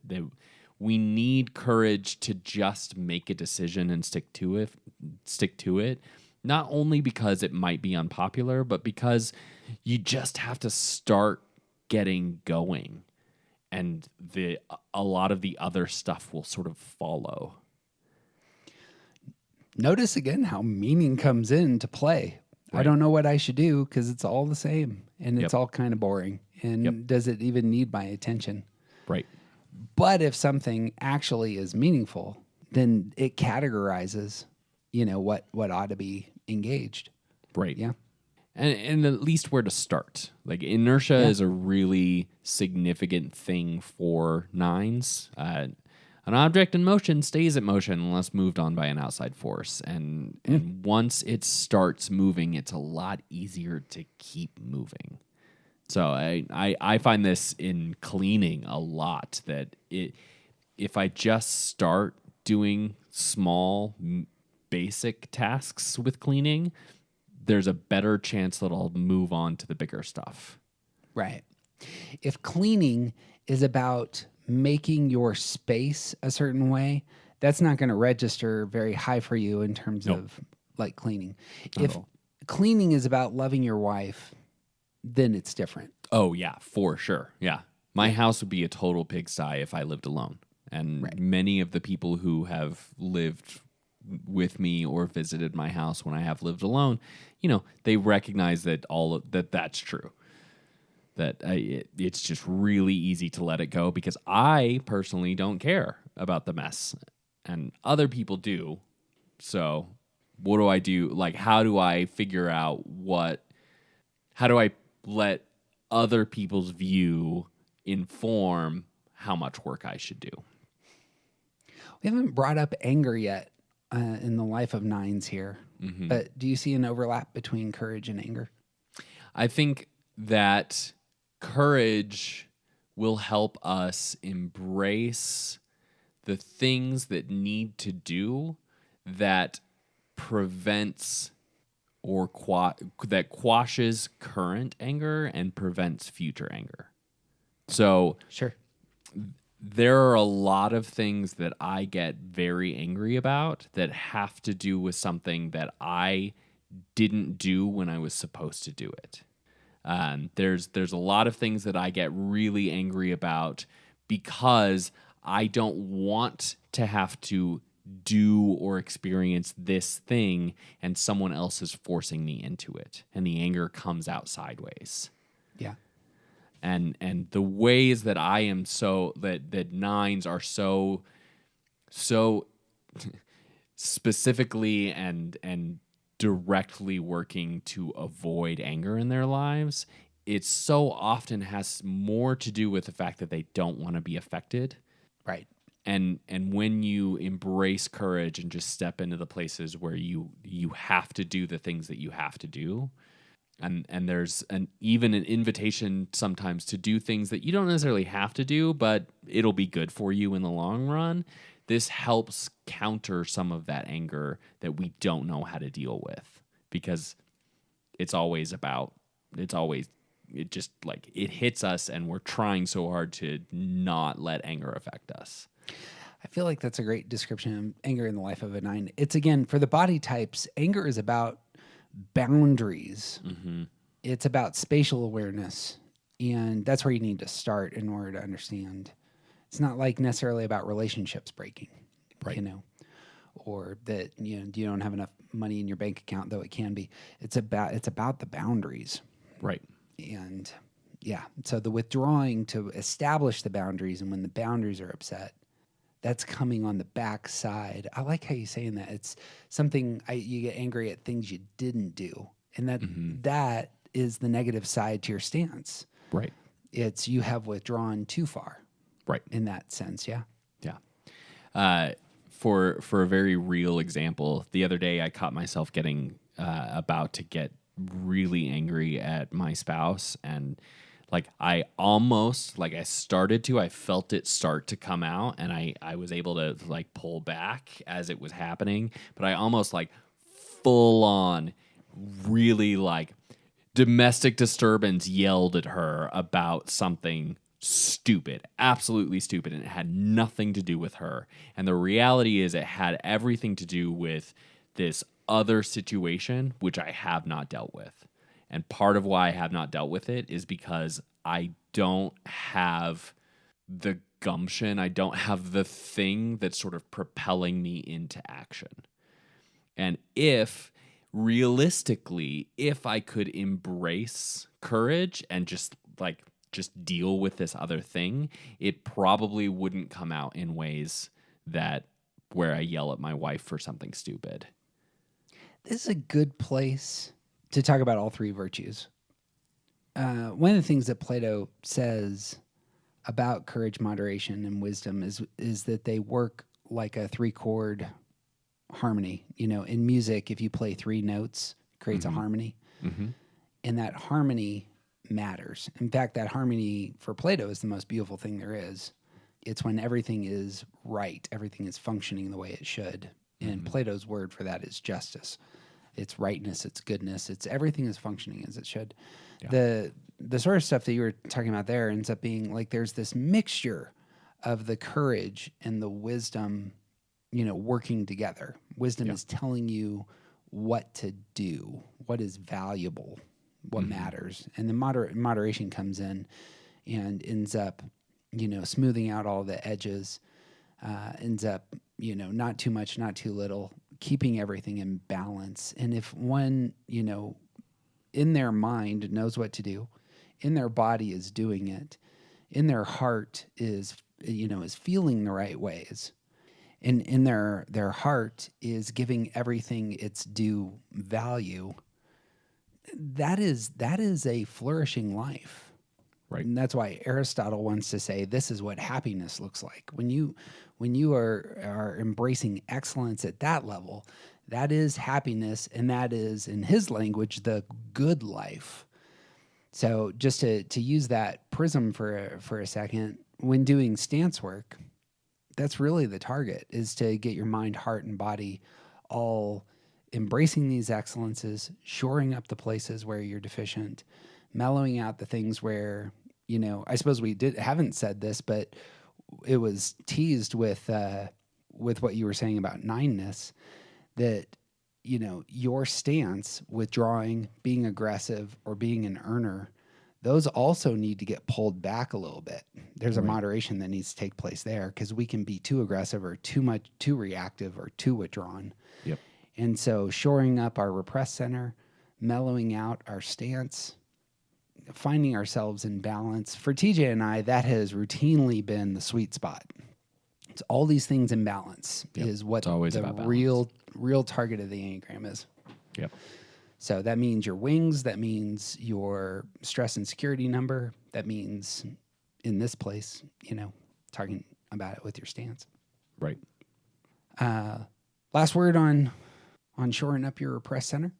we need courage to just make a decision and stick to it. Not only because it might be unpopular, but because you just have to start getting going, and a lot of the other stuff will sort of follow. Notice again how meaning comes into play. Right. I don't know what I should do because it's all the same, and it's all kind of boring. And does it even need my attention? Right. But if something actually is meaningful, then it categorizes, what ought to be engaged. Right. Yeah. And at least where to start. Like, inertia is a really significant thing for 9s. An object in motion stays in motion unless moved on by an outside force. And once it starts moving, it's a lot easier to keep moving. So I find this in cleaning a lot, that if I just start doing small, basic tasks with cleaning, there's a better chance that I'll move on to the bigger stuff. Right. If cleaning is about making your space a certain way, that's not going to register very high for you in terms of cleaning. If cleaning is about loving your wife, then it's different. Oh, yeah, for sure. Yeah. My house would be a total pigsty if I lived alone. And many of the people who have lived with me or visited my house when I have lived alone, they recognize that that's true. That it's just really easy to let it go, because I personally don't care about the mess, and other people do. So what do I do? Like, how do I figure out how do I let other people's view inform how much work I should do? We haven't brought up anger yet in the life of 9s here, but do you see an overlap between courage and anger? I think that Courage will help us embrace the things that need to do that prevents or that quashes current anger and prevents future anger. So Sure. there are a lot of things that I get very angry about that have to do with something that I didn't do when I was supposed to do it. There's a lot of things that I get really angry about because I don't want to have to do or experience this thing and someone else is forcing me into it, and the anger comes out sideways. Yeah. And the ways that I am so that nines are so specifically and directly working to avoid anger in their lives, it so often has more to do with the fact that they don't want to be affected. Right. And when you embrace courage and just step into the places where you have to do the things that you have to do, and there's even an invitation sometimes to do things that you don't necessarily have to do, but it'll be good for you in the long run. This helps counter some of that anger that we don't know how to deal with, because it just like it hits us and we're trying so hard to not let anger affect us. I feel like that's a great description of anger in the life of a nine. It's, again, for the body types, anger is about boundaries. Mm-hmm. It's about spatial awareness. And that's where you need to start in order to understand. It's not like necessarily about relationships breaking, Right. you know, or that, you don't have enough money in your bank account, though it can be. It's about the boundaries. Right. And yeah, so the withdrawing to establish the boundaries, and when the boundaries are upset, that's coming on the backside. I like how you're saying that. It's something you get angry at things you didn't do, and that is the negative side to your stance. Right. It's you have withdrawn too far. Right. In that sense, yeah. Yeah. For a very real example, the other day I caught myself getting about to get really angry at my spouse, and I felt it start to come out, and I was able to pull back as it was happening, but I almost full on really domestic disturbance yelled at her about something stupid, absolutely stupid, and it had nothing to do with her. And the reality is it had everything to do with this other situation, which I have not dealt with. And part of why I have not dealt with it is because I don't have the gumption. I don't have the thing that's sort of propelling me into action. And realistically, if I could embrace courage and just deal with this other thing, it probably wouldn't come out in ways where I yell at my wife for something stupid. This is a good place to talk about all three virtues. One of the things that Plato says about courage, moderation, and wisdom is that they work like a 3-chord harmony. In music, if you play 3 notes, it creates a harmony. Mm-hmm. And that harmony matters. In fact, that harmony for Plato is the most beautiful thing there is. It's when everything is right, everything is functioning the way it should. And Plato's word for that is justice. It's rightness, it's goodness, it's everything is functioning as it should. Yeah. The sort of stuff that you were talking about there ends up being there's this mixture of the courage and the wisdom, working together. Wisdom is telling you what to do, what is valuable, what matters. And the moderation comes in and ends up, smoothing out all the edges, ends up, not too much, not too little, keeping everything in balance. And if one, in their mind knows what to do, in their body is doing it, in their heart is feeling the right ways, and in their heart is giving everything its due value, that is a flourishing life. Right. And that's why Aristotle wants to say this is what happiness looks like. When you are embracing excellence at that level, that is happiness, and that is, in his language, the good life. So just to use that prism for a second, when doing stance work, that's really the target, is to get your mind, heart, and body all embracing these excellences, shoring up the places where you're deficient, mellowing out the things where, I suppose we haven't said this, but it was teased with what you were saying about nineness, that, your stance, withdrawing, being aggressive, or being an earner, those also need to get pulled back a little bit. There's a moderation that needs to take place there, because we can be too aggressive or too reactive or too withdrawn. Yep. And so shoring up our repressed center, mellowing out our stance, finding ourselves in balance. For TJ and I, that has routinely been the sweet spot. It's all these things in balance is what the real target of the Enneagram is. Yep. So that means your wings, that means your stress and security number, that means in this place, talking about it with your stance. Right. Last word on shoring up your repressed center.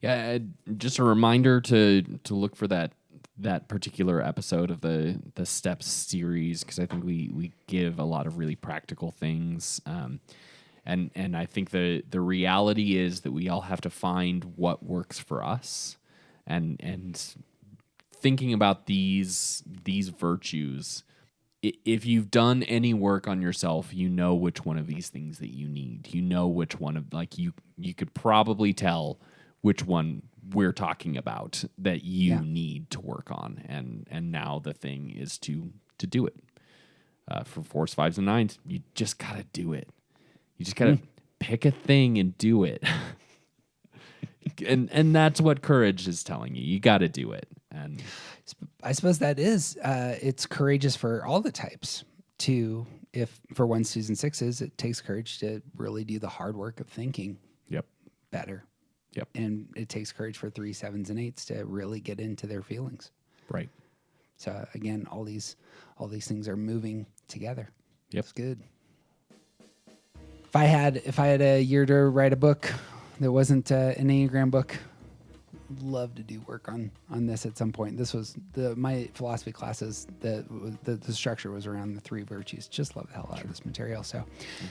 Yeah, just a reminder to look for that particular episode of the Steps series, because I think we give a lot of really practical things. And I think the reality is that we all have to find what works for us, and thinking about these virtues. If you've done any work on yourself, you know which one of these things that you need. You know which one of, you could probably tell which one we're talking about that you need to work on. And now the thing is to do it. For 4s, 5s, and 9s, you just got to do it. You just got to pick a thing and do it. and that's what courage is telling you. You got to do it. And I suppose that is, it's courageous for all the types to, if for 1s, 2s, and 6s, it takes courage to really do the hard work of thinking better. Yep. And it takes courage for 3s, 7s, and 8s to really get into their feelings. Right. So again, all these things are moving together. Yep. It's good. If I had a year to write a book that wasn't an Enneagram book, I'd love to do work on this at some point. This was my philosophy classes. The structure was around the 3 virtues. Just love the hell out of this material. So,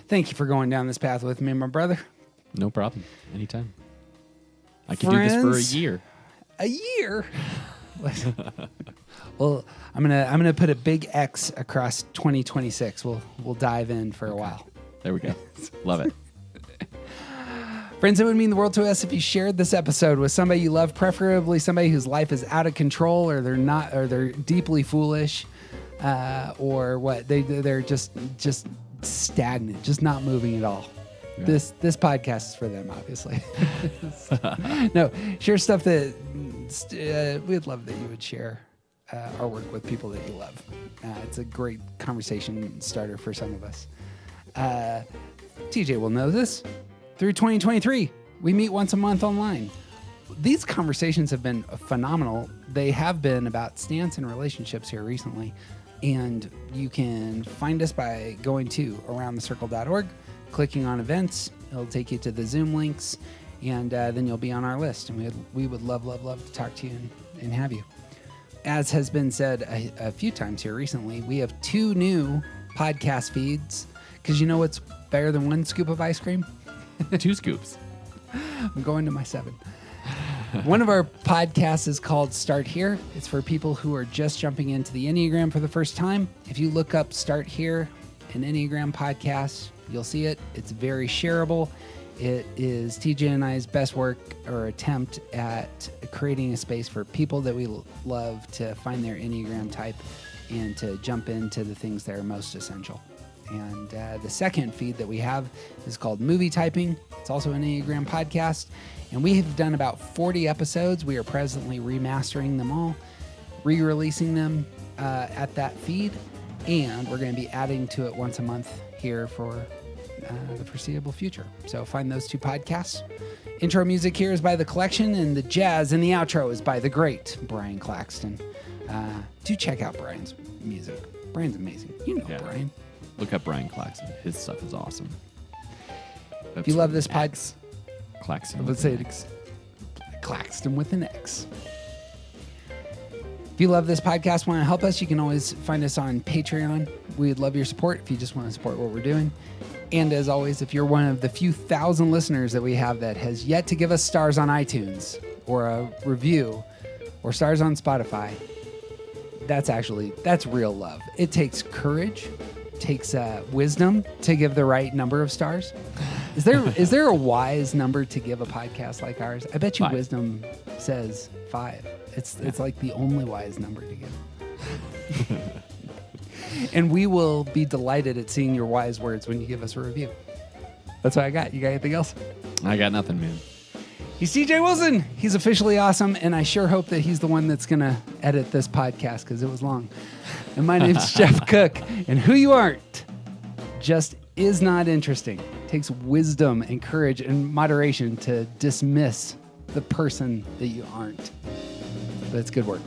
thank you for going down this path with me, my brother. No problem. Anytime. I can do this for a year. A year. Well, I'm gonna put a big X across 2026. We'll dive in for a while. There we go. Love it. Friends, it would mean the world to us if you shared this episode with somebody you love, preferably somebody whose life is out of control, or they're deeply foolish, or what they're just stagnant, just not moving at all. Yeah. This podcast is for them, obviously. No, share stuff that we'd love that you would share our work with people that you love. It's a great conversation starter for some of us. TJ will know this. Through 2023, we meet once a month online. These conversations have been phenomenal. They have been about stance and relationships here recently. And you can find us by going to aroundthecircle.org, clicking on events. It'll take you to the Zoom links, and then you'll be on our list. And we would love to talk to you and have you. As has been said a few times here recently, we have 2 new podcast feeds, because you know what's better than 1 scoop of ice cream? 2 scoops. I'm going to my 7. One of our podcasts is called Start Here. It's for people who are just jumping into the Enneagram for the first time. If you look up Start Here, an Enneagram podcast, you'll see it. It's very shareable. It is TJ and I's best work or attempt at creating a space for people that we love to find their Enneagram type and to jump into the things that are most essential. And the second feed that we have is called Movie Typing. It's also an Enneagram podcast. And we have done about 40 episodes. We are presently remastering them all, re-releasing them at that feed. And we're going to be adding to it once a month here for the foreseeable future. So find those 2 podcasts. Intro music here is by The Collection, and the jazz in the outro is by the great Brian Claxton. Do check out Brian's music. Brian's amazing. You know Brian. Look up Brian Claxton. His stuff is awesome. If you love this podcast, Claxton. Let's say it. Claxton with an X. If you love this podcast, want to help us, you can always find us on Patreon. We'd love your support if you just want to support what we're doing. And as always, if you're one of the few thousand listeners that we have that has yet to give us stars on iTunes or a review or stars on Spotify, that's real love. It takes courage, takes wisdom to give the right number of stars. Is there a wise number to give a podcast like ours? I bet you 5. wisdom says 5. It's like the only wise number to give. And we will be delighted at seeing your wise words when you give us a review. That's what I got. You got anything else? I got nothing, man. He's TJ Wilson. He's officially awesome, and I sure hope that he's the one that's going to edit this podcast because it was long. And my name's Jeff Cook, and who you aren't just is not interesting. It takes wisdom and courage and moderation to dismiss the person that you aren't. But it's good work.